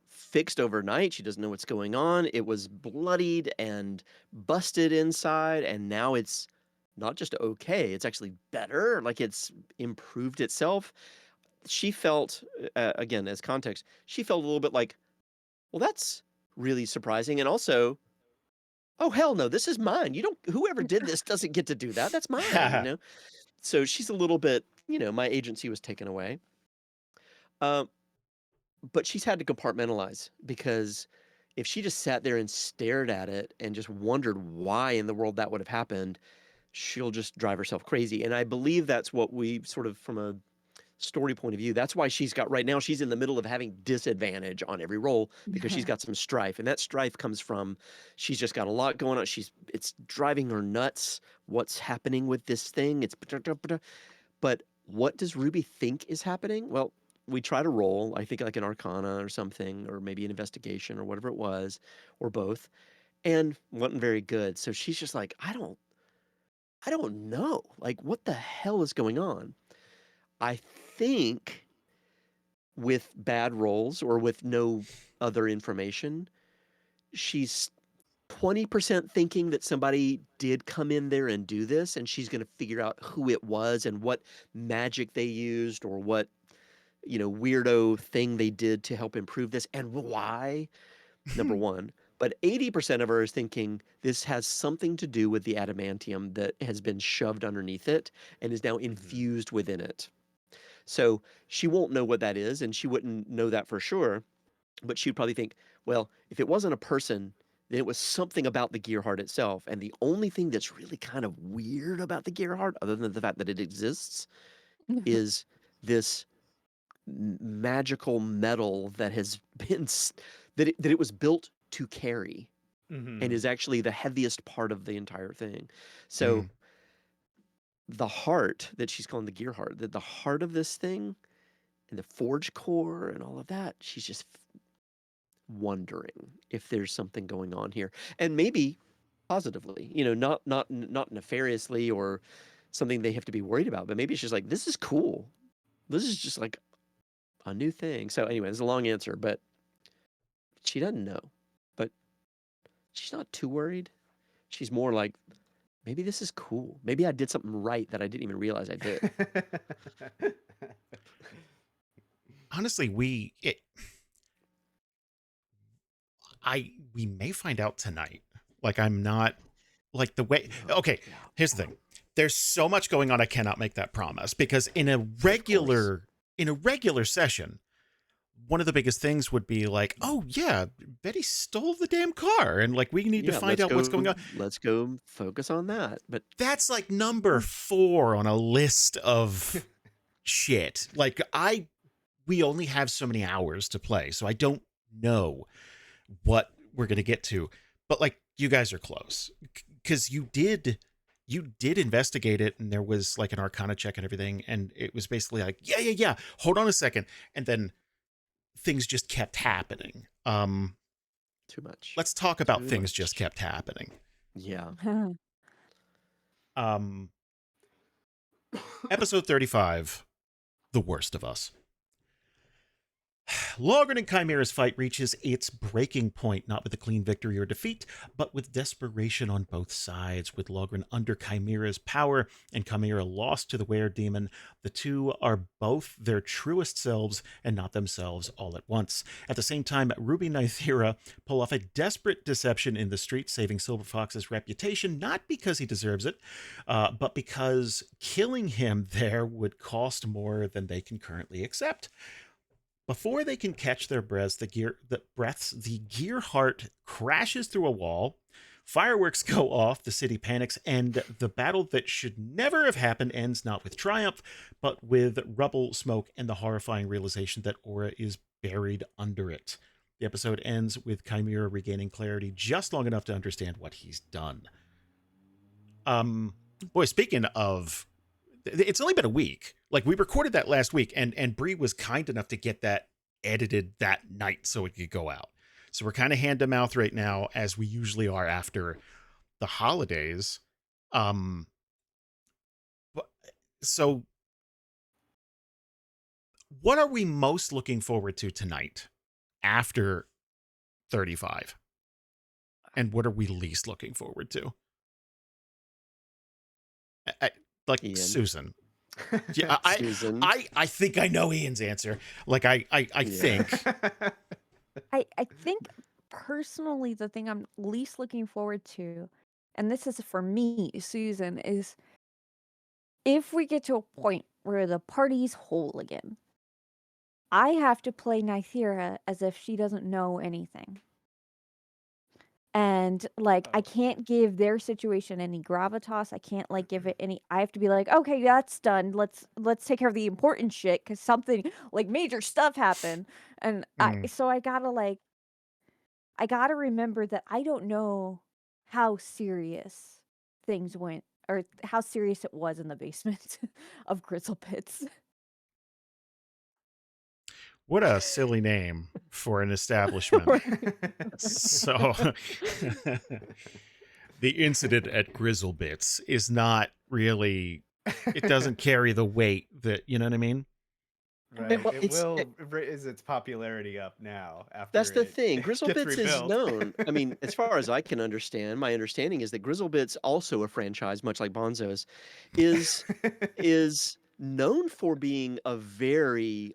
fixed overnight. She doesn't know what's going on. It was bloodied and busted inside, and now it's not just okay, it's actually better. Like, it's improved itself. She felt, again, as context, she felt a little bit like, well, that's really surprising. And also, oh, hell no, this is mine. Whoever did this doesn't get to do that. That's mine, So she's a little bit, my agency was taken away. But she's had to compartmentalize, because if she just sat there and stared at it and just wondered why in the world that would have happened, she'll just drive herself crazy. And I believe that's what we sort of, from a story point of view, that's why right now she's in the middle of having disadvantage on every roll, because she's got some strife. And that strife comes from, she's just got a lot going on. It's driving her nuts. What's happening with this thing? But what does Ruby think is happening? Well, we try to roll, I think, like an Arcana or something, or maybe an investigation or whatever it was, or both, and wasn't very good. So she's just like, I don't know. Like, what the hell is going on? I think with bad rolls or with no other information, she's 20% thinking that somebody did come in there and do this, and she's going to figure out who it was and what magic they used, or what weirdo thing they did to help improve this, and why, number one. But 80% of her is thinking this has something to do with the adamantium that has been shoved underneath it and is now infused within it. So she won't know what that is, and she wouldn't know that for sure, but she'd probably think, well, if it wasn't a person, then it was something about the Gearheart itself. And the only thing that's really kind of weird about the Gearheart, other than the fact that it exists, is this magical metal that has been that it was built to carry, and is actually the heaviest part of the entire thing. So the heart that she's calling the Gearheart, the heart of this thing, and the forge core and all of that, she's just wondering if there's something going on here, and maybe positively, not nefariously or something they have to be worried about, but maybe it's just like, this is cool. This is just like a new thing. So anyway, it's a long answer, but she doesn't know. But she's not too worried. She's more like, maybe this is cool. Maybe I did something right that I didn't even realize I did. Honestly, we may find out tonight. Like, I'm not like the way. Okay, here's the thing. There's so much going on. I cannot make that promise, because in a regular session, one of the biggest things would be like, oh yeah, Betty stole the damn car, and like we need to find out what's going on. Let's go focus on that. But that's like number 4 on a list of shit. Like we only have so many hours to play, so I don't know what we're going to get to. But like, you guys are close, because you did investigate it, and there was like an Arcana check and everything, and it was basically like, yeah, hold on a second, and then things just kept happening. Too much. Let's talk about things just kept happening. Yeah. Episode 35, The Worst of Us. Logren and Chimera's fight reaches its breaking point, not with a clean victory or defeat, but with desperation on both sides. With Logren under Chimera's power and Chimera lost to the were-demon, the two are both their truest selves and not themselves all at once. At the same time, Ruby and Nythera pull off a desperate deception in the street, saving Silver Fox's reputation, not because he deserves it, but because killing him there would cost more than they can currently accept. Before they can catch their breaths, the Gearheart crashes through a wall. Fireworks go off, the city panics, and the battle that should never have happened ends not with triumph, but with rubble, smoke, and the horrifying realization that Aura is buried under it. The episode ends with Chimera regaining clarity just long enough to understand what he's done. Boy, speaking of... It's only been a week. Like, we recorded that last week, and Bree was kind enough to get that edited that night so it could go out. So we're kind of hand to mouth right now, as we usually are after the holidays. So what are we most looking forward to tonight after 35? And what are we least looking forward to? Ian. Susan. Yeah, Susan. I think I know Ian's answer. Like, I think. I think personally the thing I'm least looking forward to, and this is for me, Susan, is if we get to a point where the party's whole again, I have to play Nythera as if she doesn't know anything. And like, I can't give their situation any gravitas. I can't like give it any. I have to be like, okay, that's done. Let's take care of the important shit, because something like major stuff happened. And so I gotta remember that I don't know how serious things went, or how serious it was in the basement of Grizzle Pits. What a silly name for an establishment. So the incident at Grizzlebits is not really, it doesn't carry the weight that, you know what I mean? Right. It will raise its popularity up now. After That's the it thing. gets Grizzlebits is rebuilt. known. I mean, as far as I can understand, my understanding is that Grizzlebits, also a franchise, much like Bonzo's, is known for being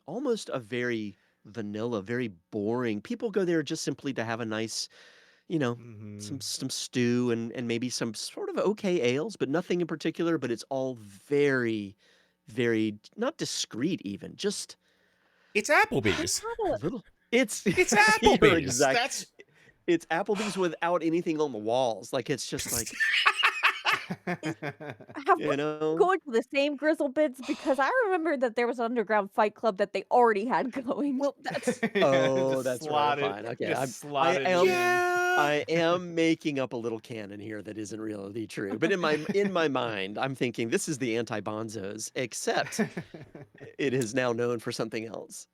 almost a very vanilla, very boring. People go there just simply to have a nice, some stew and maybe some sort of okay ales, but nothing in particular. But it's all very, very not discreet, even just. It's Applebee's. It's Applebee's. It's Applebee's without anything on the walls. Like, it's just like. Have we going to the same Grizzle Bits? Because I remember that there was an underground fight club that they already had going. Well, that's that's fine. Okay, I am making up a little canon here that isn't really true. But in my mind, I'm thinking this is the anti-Bonzos, except it is now known for something else.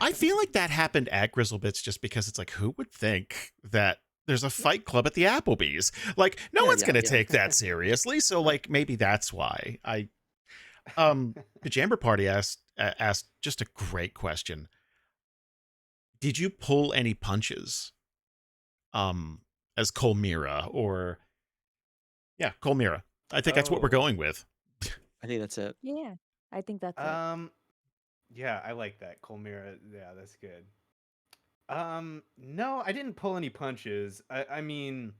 I feel like that happened at Grizzlebits just because it's like, who would think that there's a fight club at the Applebee's? Like, no one's going to take that seriously. So, like, maybe that's why. Pajamber Party asked just a great question. Did you pull any punches as Colmira or... Yeah, Colmira. I think that's what we're going with. I think that's it. Yeah, I think that's it. Yeah, I like that. Colmira, yeah, that's good. No, I didn't pull any punches. I mean,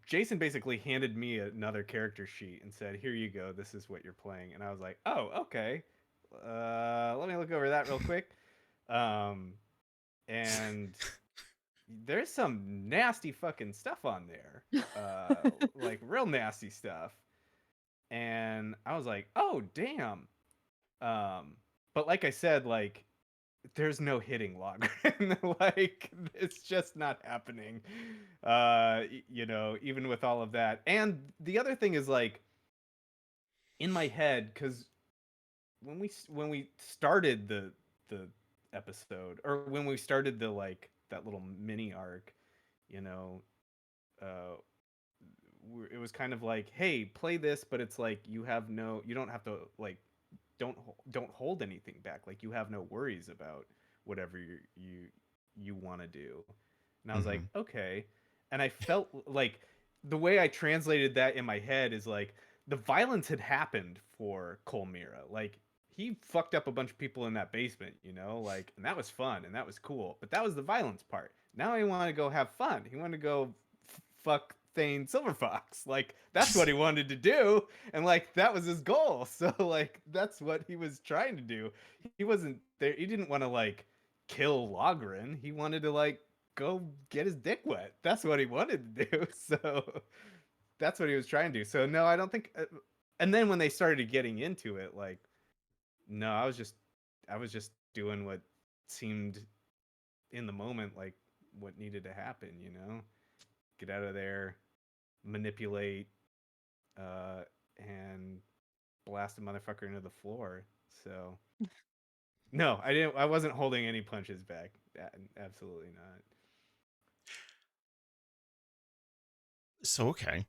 Jason basically handed me another character sheet and said, "Here you go. This is what you're playing." And I was like, "Oh, okay. Let me look over that real quick." And there's some nasty fucking stuff on there. Like real nasty stuff. And I was like, "Oh, damn." But like I said, like, there's no hitting Logren. Like, it's just not happening. Even with all of that. And the other thing is, like, in my head, because when we started the episode, or when we started the, like, that little mini arc, it was kind of like, hey, play this, but it's like you don't have to, like, don't hold anything back. Like, you have no worries about whatever you want to do. And I was like, okay. And I felt like the way I translated that in my head is like the violence had happened for Colmira. Like, he fucked up a bunch of people in that basement, like, and that was fun and that was cool. But that was the violence part. Now he wanted to go have fun. He wanted to go fuck Thane Silverfox. Like, that's what he wanted to do, and like that was his goal. So like that's what he was trying to do. He wasn't there, he didn't want to like kill Logren. He wanted to like go get his dick wet. That's what he wanted to do. So that's what he was trying to do. So no, I don't think and then when they started getting into it, like, no, I was just doing what seemed in the moment like what needed to happen, get out of there, manipulate, and blast a motherfucker into the floor. So no, I wasn't holding any punches back. Absolutely not. So, okay.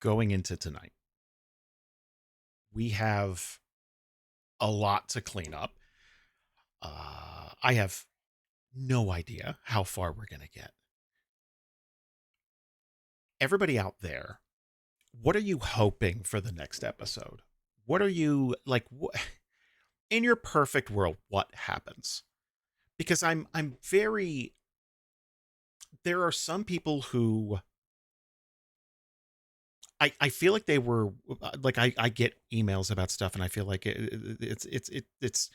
Going into tonight, we have a lot to clean up. I have no idea how far we're going to get. Everybody out there, what are you hoping for the next episode? What are you like? In your perfect world, what happens? Because I'm very. There are some people who I feel like they were like I get emails about stuff and I feel like it's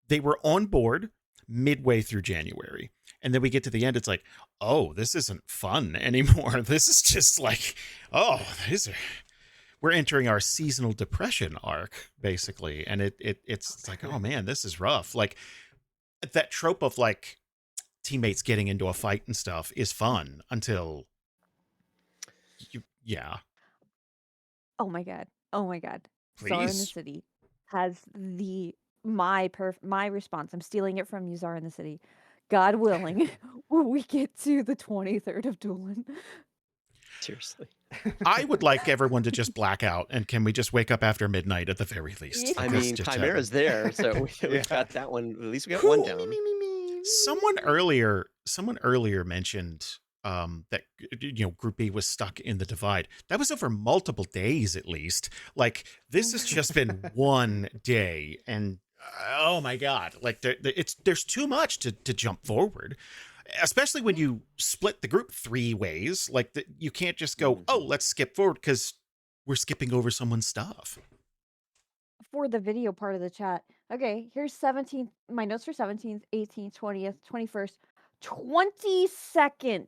they were on board midway through January, and then we get to the end, it's like, oh, this isn't fun anymore. This is just like, oh, we're entering our seasonal depression arc basically, and it's like, oh man, this is rough. Like that trope of like teammates getting into a fight and stuff is fun until yeah. Oh my god. Please. Czar in the City has my response. I'm stealing it from you, Czar in the City. God willing, when we get to the 23rd of Doolin. Seriously. I would like everyone to just black out, and can we just wake up after midnight at the very least? I mean, Chimera's there, so we've got that one. At least we got one down. Someone earlier mentioned that Group B was stuck in the divide. That was over multiple days at least. Like, this has just been one day, and oh my god, like there's too much to jump forward, especially when you split the group 3 ways. Like, you can't just go, oh, let's skip forward because we're skipping over someone's stuff. For the video part of the chat, okay, here's 17th. My notes for 17th, 18th, 20th, 21st, 22nd.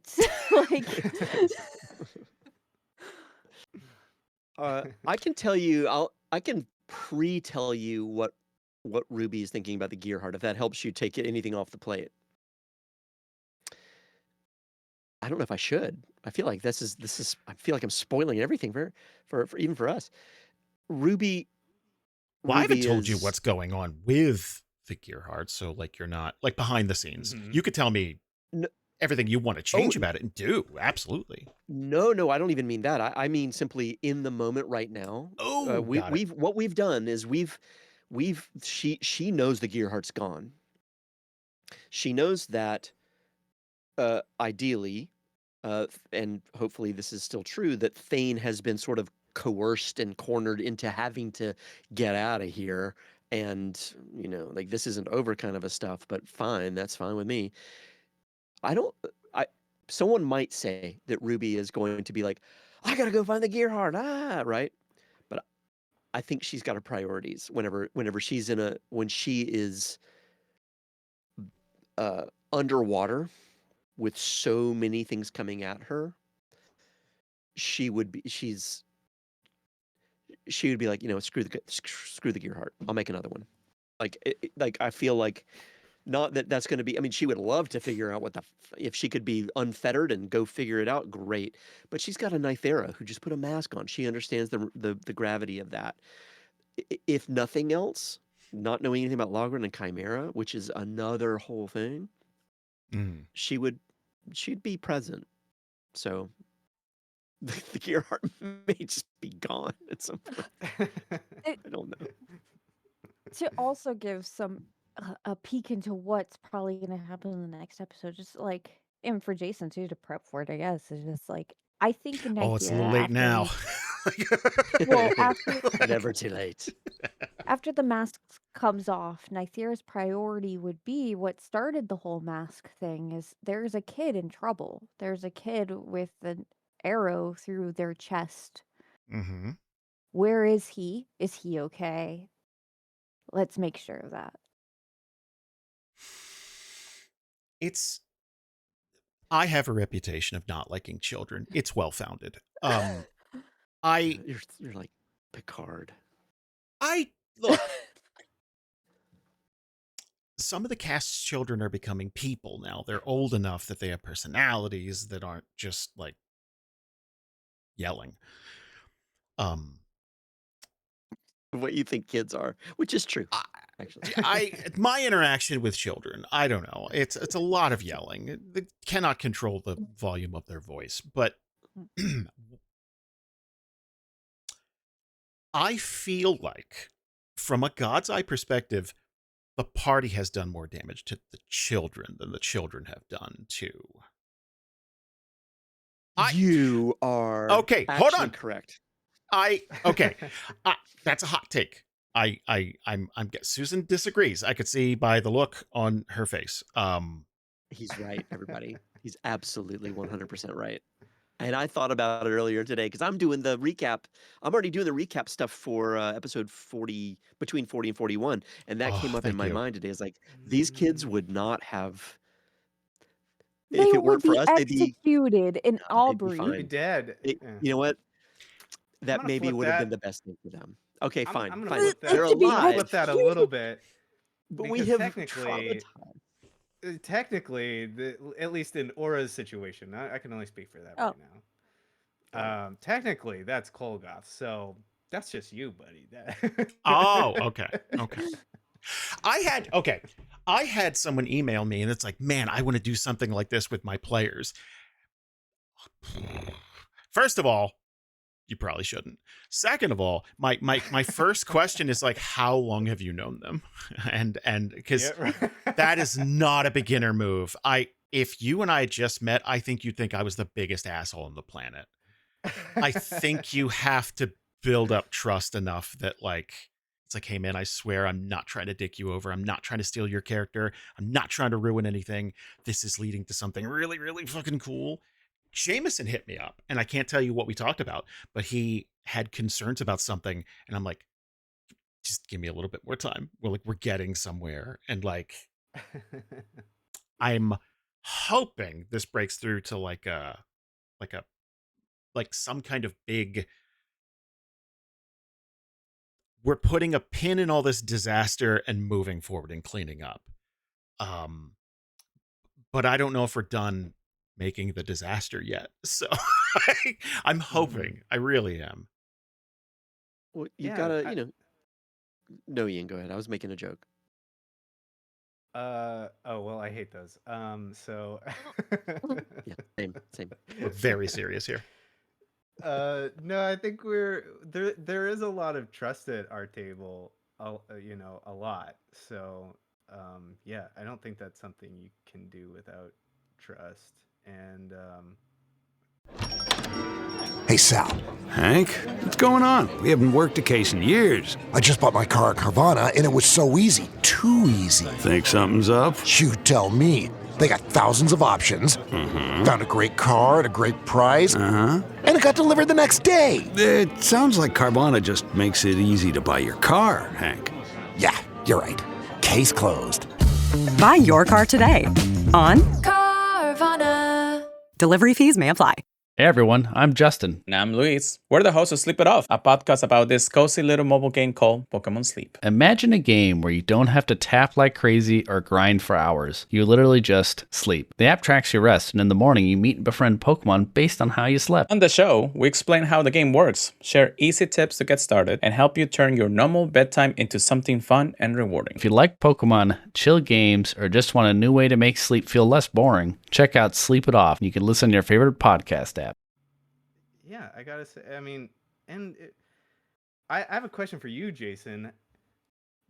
Like, I can tell you, I can pre-tell you what Ruby is thinking about the gear heart, if that helps you take anything off the plate. I don't know if I should. I feel like this is I feel like I'm spoiling everything for even for us. Ruby Well, I haven't Ruby told you is what's going on with the Gearheart, so like you're not like behind the scenes. You could tell me no, everything you want to change about it, and do absolutely. no, I don't even mean that. I mean simply in the moment right now. Oh, got it. What we've done is she knows the Gearheart's gone. She knows that ideally, and hopefully this is still true, that Thane has been sort of coerced and cornered into having to get out of here. And, like this isn't over kind of a stuff, but fine, that's fine with me. I don't, I, someone might say that Ruby is going to be like, I gotta go find the Gearheart, right? But I think she's got her priorities whenever when she is underwater with so many things coming at her, she would be like, screw the Gearheart. I'll make another one. Like I feel like not that that's going to be. I mean, she would love to figure out if she could be unfettered and go figure it out. Great, but she's got a Nythera who just put a mask on. She understands the gravity of that. If nothing else, not knowing anything about Logran and Chimera, which is another whole thing, she'd be present. So the Gearheart may just be gone at some point. I don't know. To also give a peek into what's probably going to happen in the next episode, just like, and for Jason too to prep for it, I guess, is just like, I think in Oh, it's a little late now. Well, after never too late. After the mask comes off, Nythera's priority would be what started the whole mask thing is there's a kid in trouble. There's a kid with an arrow through their chest. Mm-hmm. Where is he? Is he okay? Let's make sure of that. I have a reputation of not liking children. It's well-founded. You're like Picard. Look, some of the cast's children are becoming people now. They're old enough that they have personalities that aren't just like yelling. What you think kids are, which is true. Actually, my interaction with children, I don't know. It's a lot of yelling. They cannot control the volume of their voice, but I feel like, from a God's eye perspective, the party has done more damage to the children than the children have done to. You are okay. Hold on. Correct. That's a hot take. I'm Susan disagrees. I could see by the look on her face. He's right, everybody. He's absolutely 100% right. And I thought about it earlier today because I'm doing the recap. I'm already doing the recap stuff for episode 40, between 40 and 41. And that came up in my mind today. It's like, these kids would not have. They if it would weren't for be us, executed in Aubrey. they'd be Be dead. You know what? That maybe flip would have that. been the best thing for them. Okay, fine. I'm gonna Fine. flip that. They're I'm gonna alive. flip that a little bit. But we because have technically, at least in Aura's situation, I can only speak for that right now. Technically, that's Kolgoth, so that's just you, buddy. Oh, okay. I had someone email me, and it's like, man, I want to do something like this with my players. First of all, you probably shouldn't. Second of all, my first question is like, how long have you known them? And because that is not a beginner move. If you and I just met, I think you'd think I was the biggest asshole on the planet. I think you have to build up trust enough that like, it's like, hey man, I swear I'm not trying to dick you over. I'm not trying to steal your character. I'm not trying to ruin anything. This is leading to something really, really fucking cool. Jameson hit me up, and I can't tell you what we talked about, but he had concerns about something, and I'm like, just give me a little bit more time. We're getting somewhere, and like, I'm hoping this breaks through to like some kind of big. We're putting a pin in all this disaster and moving forward and cleaning up. But I don't know if we're done making the disaster yet. So I'm hoping. I really am. Well, you've got to, No, Ian, go ahead. I was making a joke. Oh well, I hate those. So Yeah, same. We're very serious here. No, I think we're there. There is a lot of trust at our table. You know, a lot. So, yeah, I don't think that's something you can do without trust. And Hey, Sal. Hank, what's going on? We haven't worked a case in years. I just bought my car at Carvana, and it was so easy. Too easy. Think something's up? You tell me. They got thousands of options. Found a great car at a great price. And it got delivered the next day. It sounds like Carvana just makes it easy to buy your car, Hank. Yeah, you're right. Case closed. Buy your car today on Carvana. Delivery fees may apply. Hey everyone, I'm Justin. And I'm Luis. We're the hosts of Sleep It Off, a podcast about this cozy little mobile game called Pokemon Sleep. Imagine a game where you don't have to tap like crazy or grind for hours. You literally just sleep. The app tracks your rest, and in the morning you meet and befriend Pokemon based on how you slept. On the show, we explain how the game works, share easy tips to get started, and help you turn your normal bedtime into something fun and rewarding. If you like Pokemon, chill games, or just want a new way to make sleep feel less boring, check out Sleep It Off. You can listen to your favorite podcast app. yeah, I gotta say, I mean, I have a question for you, Jason.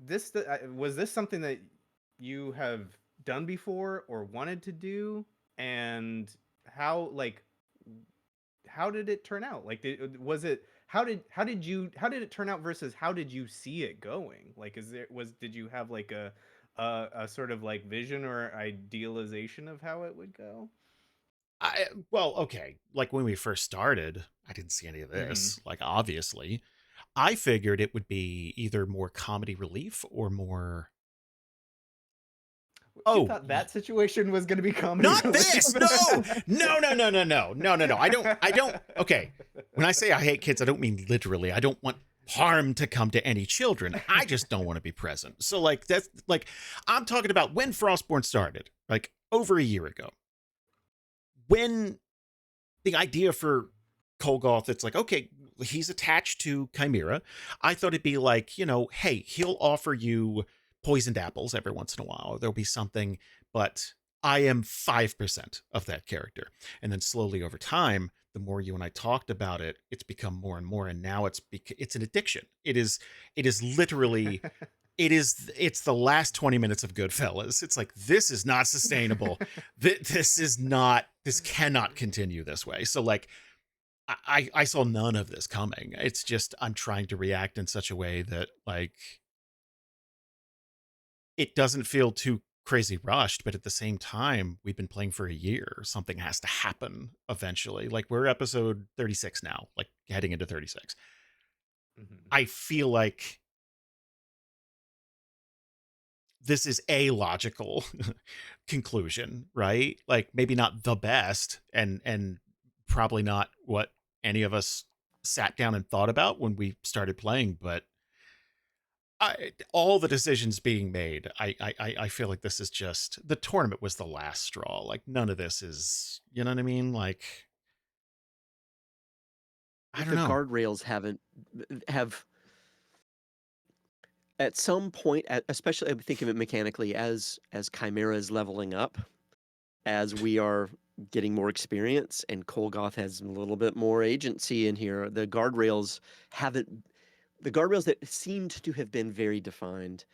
Was this something that you have done before or wanted to do, and how did it turn out? Like, how did it turn out versus how did you see it going? Like, did you have like a sort of like vision or idealization of how it would go? Well, okay. Like when we first started, I didn't see any of this. Like, obviously, I figured it would be either more comedy relief or more. You thought that situation was going to be comedy? Not relief? this. No. I don't. Okay. When I say I hate kids, I don't mean literally. I don't want harm to come to any children. I just don't want to be present. So like, that's like, I'm talking about when Frostbourne started, like over a year ago. When the idea for Kolgoth, it's like, okay, he's attached to Chimera. I thought it'd be like, hey, he'll offer you poisoned apples every once in a while. There'll be something, but I am 5% of that character. And then slowly over time, the more you and I talked about it, it's become more and more. And now it's an addiction. It is literally... It's the last 20 minutes of Goodfellas. It's like, this is not sustainable. This cannot continue this way. So like, I saw none of this coming. It's just, I'm trying to react in such a way that like, it doesn't feel too crazy rushed, but at the same time, we've been playing for a year. Something has to happen eventually. Like we're episode 36 now, like heading into 36. I feel like this is a logical conclusion, right? Like maybe not the best and probably not what any of us sat down and thought about when we started playing, but all the decisions being made, I feel like this is just, the tournament was the last straw. Like none of this is, you know what I mean? Like, I don't know. The guardrails have at some point, especially I'm thinking of it mechanically, as Chimera is leveling up, as we are getting more experience, and Kolgoth has a little bit more agency in here. The guardrails that seemed to have been very defined,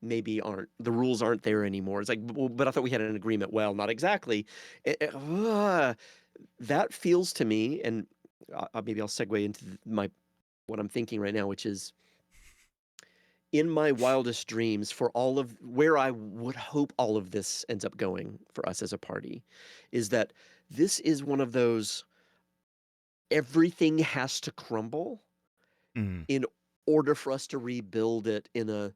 maybe aren't. The rules aren't there anymore. It's like, well, but I thought we had an agreement. Well, not exactly. That feels to me, and maybe I'll segue into what I'm thinking right now, which is, in my wildest dreams, for all of where I would hope all of this ends up going for us as a party, is that this is one of those, everything has to crumble in order for us to rebuild it in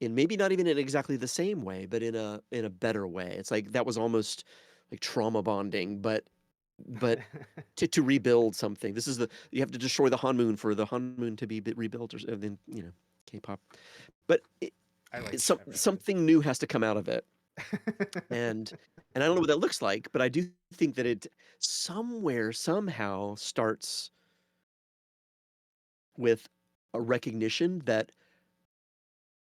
maybe not even in exactly the same way, but in a better way. It's like that was almost like trauma bonding, but to rebuild something. This is you have to destroy the Hanmoon for the Hanmoon to be rebuilt, or then K-pop, but something new has to come out of it, and I don't know what that looks like, but I do think that it somehow starts with a recognition that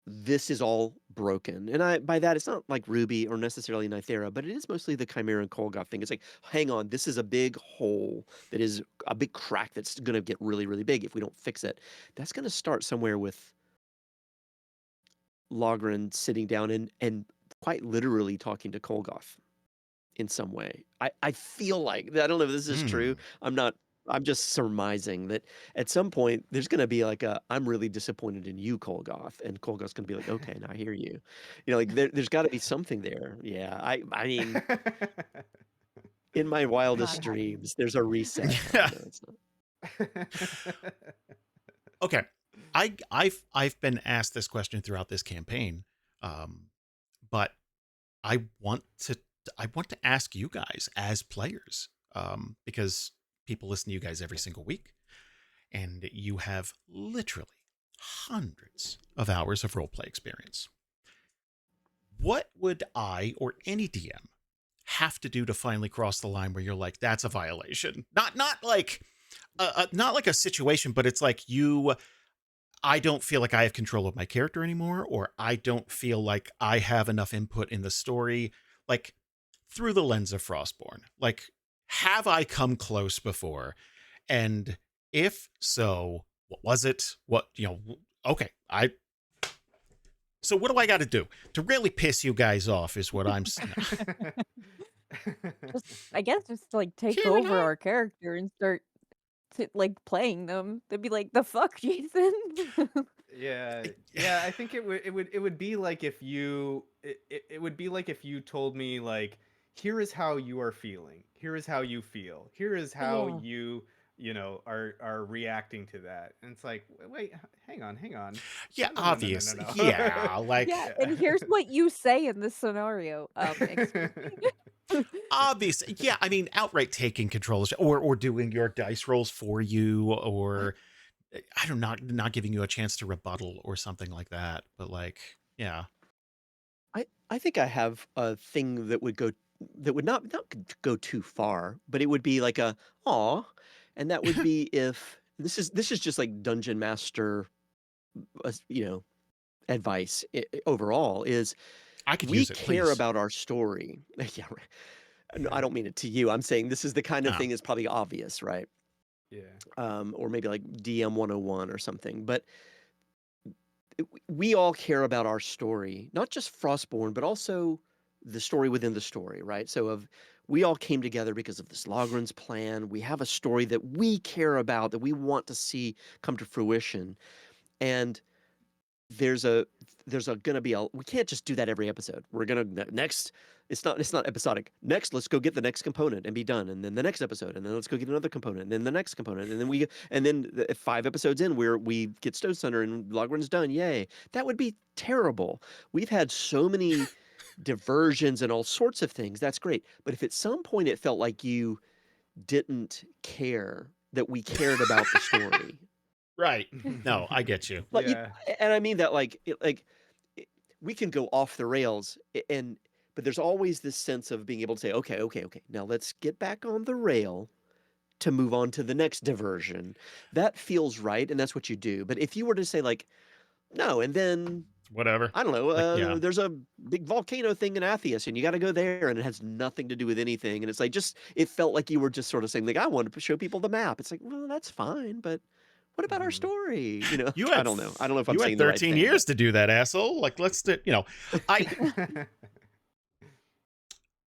this is all broken. And by that, it's not like Ruby or necessarily Nythera, but it is mostly the Chimera and Kolgoth thing. It's like, hang on, this is a big hole that is a big crack that's going to get really, really big if we don't fix it. That's going to start somewhere with Logren sitting down and quite literally talking to Kolgoth in some way. I feel like, I don't know if this is true. I'm just surmising that at some point there's going to be like I'm really disappointed in you, Kolgoth, and Kolgoth's going to be like, okay, now I hear you. You know, like there's got to be something there. Yeah, I mean, in my wildest dreams, there's a reset. No, it's not. Okay, I've been asked this question throughout this campaign, but I want to ask you guys as players, because people listen to you guys every single week, and you have literally hundreds of hours of roleplay experience. What would I or any DM have to do to finally cross the line where you're like, that's a violation? Not like a situation, but it's like I don't feel like I have control of my character anymore, or I don't feel like I have enough input in the story, like through the lens of Frostbourne. Like, have I come close before? And if so, what was it? Okay, so what do I got to do to really piss you guys off is what I'm saying. I guess just like take over our character and start like playing them. They'd be like, the fuck, Jason? Yeah, I think it would be like if you it would be like if you told me, like, here is how you are feeling, here is how you feel, here is how you are reacting to that, and it's like, wait, hang on. Yeah, No. obvious. Yeah, like, yeah, and here's what you say in this scenario. obvious. Yeah, I mean, outright taking control or doing your dice rolls for you, or I don't know, not giving you a chance to rebuttal or something like that. But like, yeah. I think I have a thing that would not go too far, but it would be like a aw, and that would be if this is just like dungeon master, advice overall is I could we use it, care please. about our story. Yeah, no, I don't mean it to you. I'm saying this is the kind of thing that's probably obvious, right? Yeah. Or maybe like DM 101 or something, but we all care about our story, not just Frostbourne, but also the story within the story, right? So we all came together because of this Logren's plan. We have a story that we care about, that we want to see come to fruition. And there's gonna be we can't just do that every episode. We're gonna next, it's not episodic. Next, let's go get the next component and be done. And then the next episode, and then let's go get another component, and then the next component, and then 5 episodes in we get Stone Center and Logren's done. Yay. That would be terrible. We've had so many diversions and all sorts of things. That's great. But if at some point it felt like you didn't care that we cared about the story. Right. No, I get you. Like, and I mean that we can go off the rails, but there's always this sense of being able to say, okay, now let's get back on the rail to move on to the next diversion. That feels right, and that's what you do. But if you were to say like, no, and then whatever, I don't know, there's a big volcano thing in Atheus, and you got to go there, and it has nothing to do with anything, and it's like it felt like you were just sort of saying like, I wanted to show people the map. It's like, well, that's fine, but what about our story? I don't know. I don't know if I'm saying the right thing. You had 13 years to do that, asshole. Like, let's do,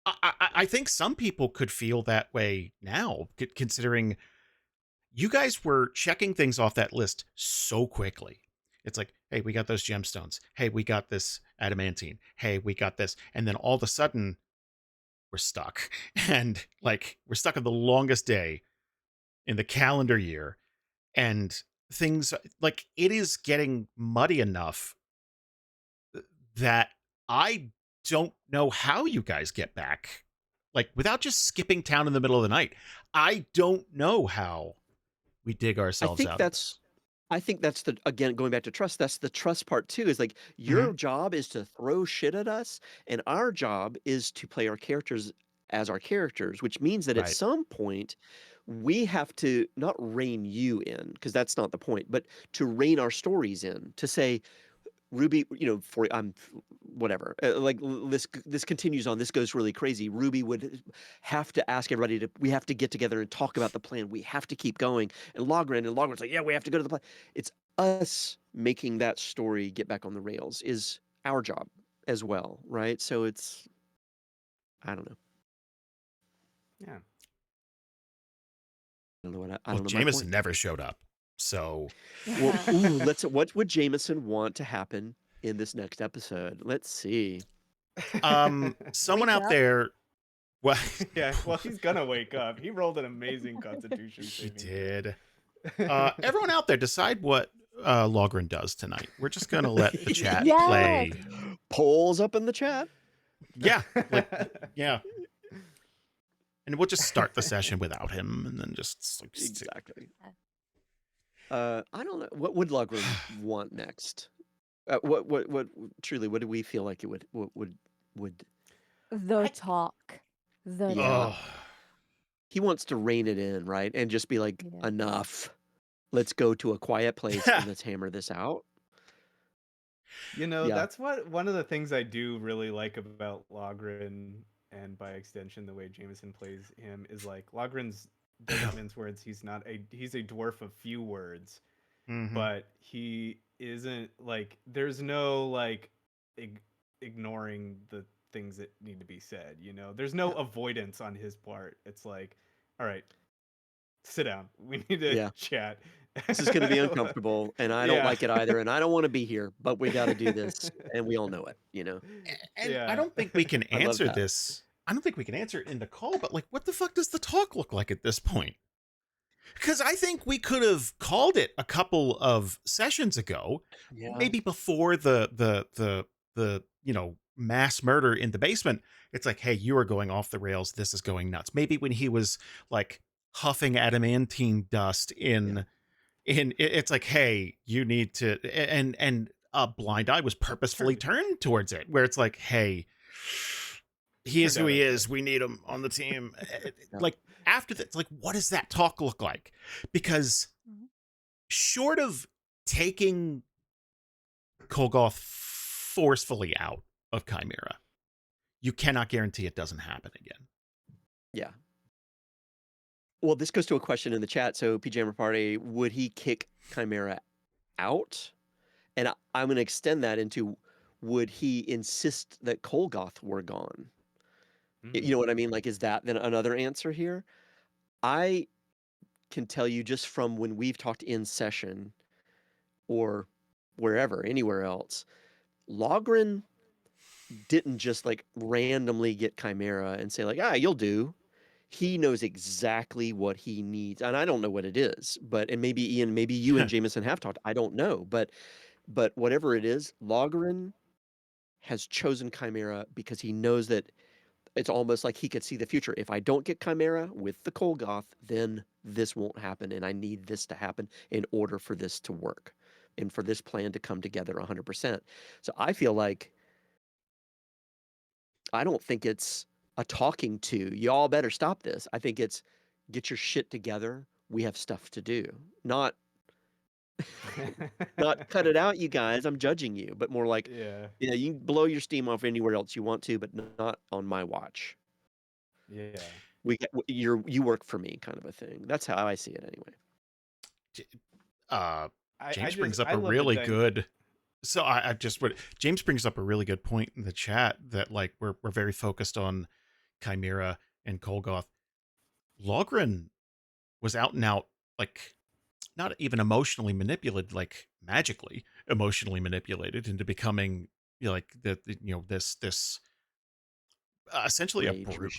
I think some people could feel that way now, considering you guys were checking things off that list so quickly. It's like, hey, we got those gemstones. Hey, we got this adamantine. Hey, we got this. And then all of a sudden, we're stuck. And like, we're stuck on the longest day in the calendar year. And things like, it is getting muddy enough that I don't know how you guys get back, like, without just skipping town in the middle of the night. I don't know how we dig ourselves out. I think that's again, going back to trust, that's the trust part too, is like, your job is to throw shit at us, and our job is to play our characters as our characters, which means that at some point we have to not rein you in, because that's not the point, but to rein our stories in, to say, Ruby, whatever. This continues on. This goes really crazy. Ruby would have to ask everybody we have to get together and talk about the plan. We have to keep going. And Logren's like, yeah, we have to go to the plan. It's us making that story get back on the rails is our job as well, right? So it's, I don't know. Yeah. I don't know what Well, Jameson never showed up, so. Well, what would Jameson want to happen in this next episode? Let's see. Someone out there. Well, yeah. Well, he's gonna wake up. He rolled an amazing Constitution saving. He did. Everyone out there, decide what Logren does tonight. We're just gonna let the chat play. Polls up in the chat. Yeah, yeah. And we'll just start the session without him, and then just exactly. I don't know. What would Logren want next? What truly? What do we feel like it would? The talk. He wants to rein it in, right? And just be like, enough. Let's go to a quiet place and let's hammer this out. That's one of the things I do really like about Logren, and by extension, the way Jameson plays him is like Logren's doesn't mince words. He's a dwarf of few words, but he isn't like. There's no like ignoring the things that need to be said. There's no avoidance on his part. It's like, all right, sit down. We need to chat. This is going to be uncomfortable, and I don't like it either, and I don't want to be here, but we got to do this, and we all know it, And I don't think we can answer this. I don't think we can answer it in the call, but like, what the fuck does the talk look like at this point? Because I think we could have called it a couple of sessions ago, maybe before the mass murder in the basement. It's like, hey, you are going off the rails. This is going nuts. Maybe when he was like huffing adamantine dust it's like, hey, you need to, and a blind eye was purposefully turned towards it, where it's like, hey, he is who he is. We need him on the team. Like after that, like, what does that talk look like? Because short of taking Kolgoth forcefully out of Chimera, you cannot guarantee it doesn't happen again. Yeah. Well, this goes to a question in the chat. So, Pajama Party, would he kick Chimera out? And I'm going to extend that into, would he insist that Kolgoth were gone? You know what I mean? Like, is that then another answer here? I can tell you just from when we've talked in session or wherever, anywhere else, Logren didn't just like randomly get Chimera and say like, you'll do. He knows exactly what he needs. And I don't know what it is, and maybe Ian, maybe you and Jameson have talked. I don't know, but whatever it is, Logren has chosen Chimera because he knows that it's almost like he could see the future. If I don't get Chimera with the Kolgoth, then this won't happen. And I need this to happen in order for this to work and for this plan to come together 100%. So I feel like, I don't think it's a talking to, y'all better stop this. I think it's get your shit together. We have stuff to do. Not cut it out, you guys. I'm judging you, but more like, you can blow your steam off anywhere else you want to, but not on my watch. Yeah. You work for me kind of a thing. That's how I see it anyway. James brings up a really good. So James brings up a really good point in the chat that like we're very focused on Chimera and Kolgoth. Logren was out and out, like not even emotionally manipulated, like magically emotionally manipulated into becoming this essentially a brute.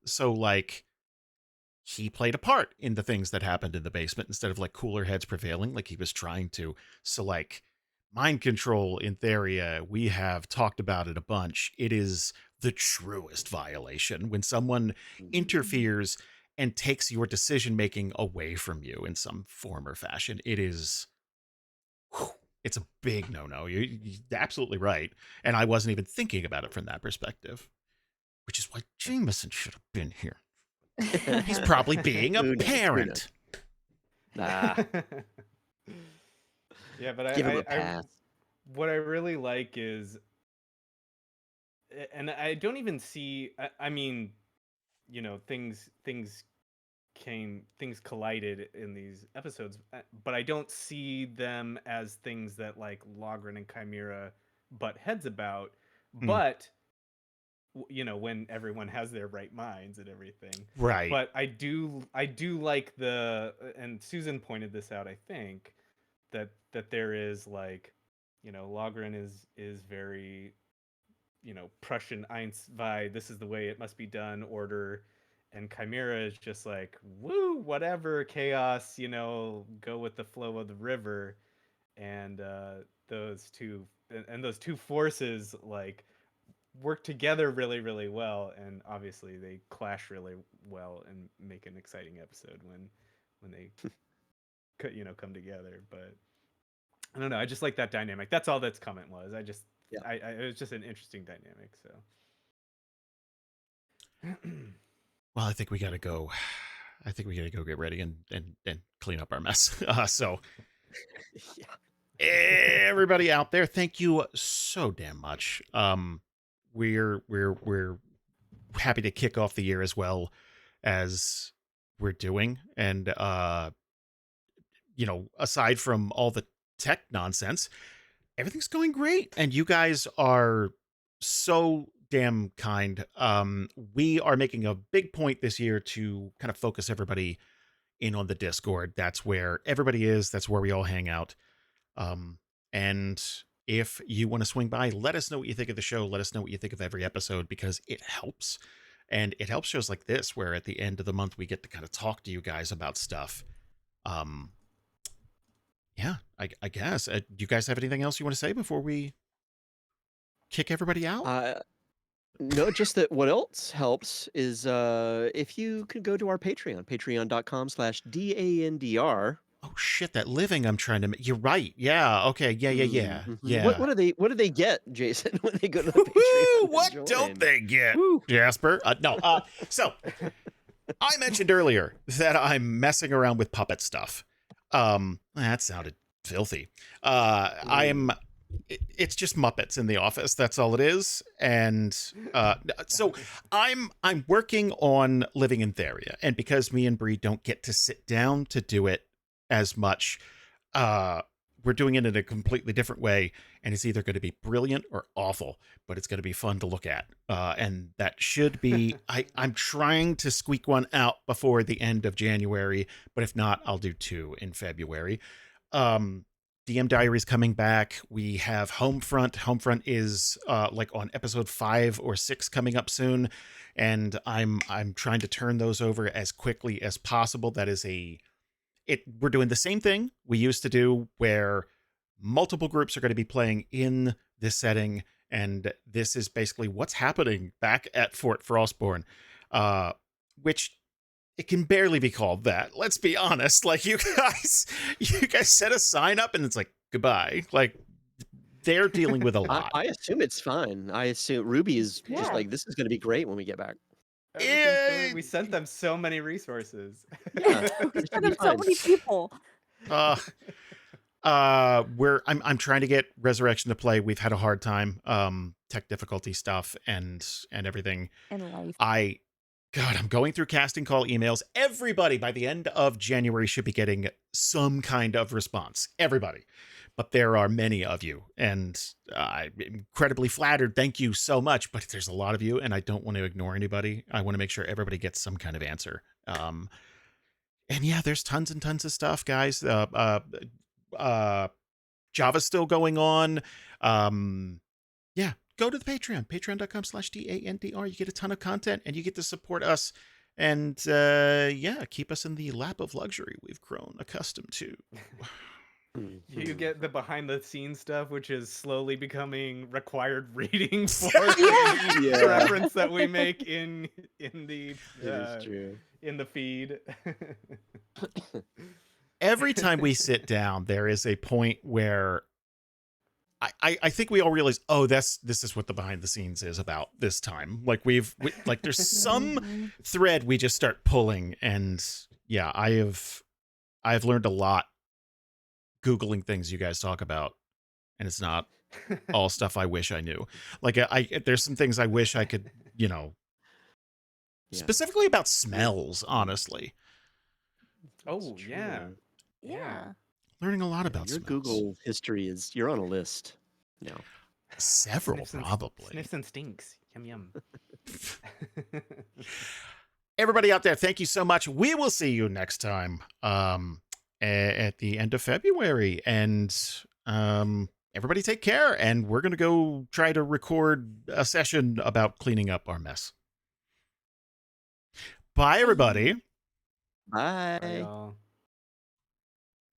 So like he played a part in the things that happened in the basement instead of like cooler heads prevailing like he was trying to. So like mind control in Theria, we have talked about it a bunch. It is the truest violation when someone interferes and takes your decision making away from you in some form or fashion. It's a big no-no. You're absolutely right. And I wasn't even thinking about it from that perspective, which is why Jameson should have been here. He's probably being a parent. Yeah, but Give him a pass. what I really like is, and I don't even see. I mean, things collided in these episodes, but I don't see them as things that like Logren and Chimera butt heads about. But when everyone has their right minds and everything, Right. But I do like and Susan pointed this out, I think, that there is like, Logren is very, Prussian Eins by this is the way it must be done order, and Chimera is just like, woo, whatever, chaos, go with the flow of the river. And those two forces like work together really, really well, and obviously they clash really well and make an exciting episode when they come together. But I don't know, I just like that dynamic. That's all that's comment was. I just it was just an interesting dynamic. So Well, I think we gotta go get ready and clean up our mess. So everybody out there, thank you so damn much. We're happy to kick off the year as well as we're doing, and aside from all the tech nonsense, everything's going great, and you guys are so damn kind. We are making a big point this year to kind of focus everybody in on the Discord. That's where everybody is. That's where we all hang out. And if you want to swing by, let us know what you think of the show. Let us know what you think of every episode, because it helps. And it helps shows like this, where at the end of the month, we get to kind of talk to you guys about stuff. Yeah, I guess. Do you guys have anything else you want to say before we kick everybody out? No, just that what else helps is if you could go to our Patreon, patreon.com/DANDR. Oh shit, that living I'm trying to make. You're right. Yeah. Okay. Yeah. What do they get, Jason, when they go to the Patreon? What don't they get, Jasper? No. So I mentioned earlier that I'm messing around with puppet stuff. That sounded filthy. It's just Muppets in the office. That's all it is. And so I'm working on Living in Theria, and because me and Bree don't get to sit down to do it as much, we're doing it in a completely different way, and it's either going to be brilliant or awful, but it's going to be fun to look at, and that should be I'm trying to squeak one out before the end of January, but if not, I'll do 2 in February. DM Diaries coming back. We have Homefront is like on episode 5 or 6 coming up soon, and I'm trying to turn those over as quickly as possible. That is we're doing the same thing we used to do, where multiple groups are going to be playing in this setting, and this is basically what's happening back at Fort Frostbourne, which it can barely be called that. Let's be honest. Like, you guys set a sign up and it's like, goodbye. Like, they're dealing with a lot. I assume it's fine. I assume Ruby is just like, this is going to be great when we get back. We sent them so many resources. Yeah, We sent them so many people. I'm trying to get Resurrection to play. We've had a hard time, tech difficulty stuff and everything. And life. I'm going through casting call emails. Everybody by the end of January should be getting some kind of response. Everybody. But there are many of you, and I'm incredibly flattered. Thank you so much. But there's a lot of you, and I don't want to ignore anybody. I want to make sure everybody gets some kind of answer. And yeah, there's tons and tons of stuff, guys. Java's still going on. Yeah, go to the Patreon, patreon.com/DANDR. You get a ton of content, and you get to support us. And keep us in the lap of luxury we've grown accustomed to. You get the behind the scenes stuff, which is slowly becoming required reading for the reference that we make in the feed. Every time we sit down, there is a point where I think we all realize, this is what the behind the scenes is about this time. Like there's some thread we just start pulling, and yeah, I've learned a lot Googling things you guys talk about, and it's not all stuff I wish I knew. Like there's some things I wish I could, specifically about smells, honestly. Oh, yeah. Yeah. Learning a lot about Your smells. Google history you're on a list now. Several, probably. Sniffs and stinks. Yum, yum. Everybody out there, thank you so much. We will see you next time at the end of February. And everybody take care. And we're going to go try to record a session about cleaning up our mess. Bye, everybody. Bye. Bye, y'all.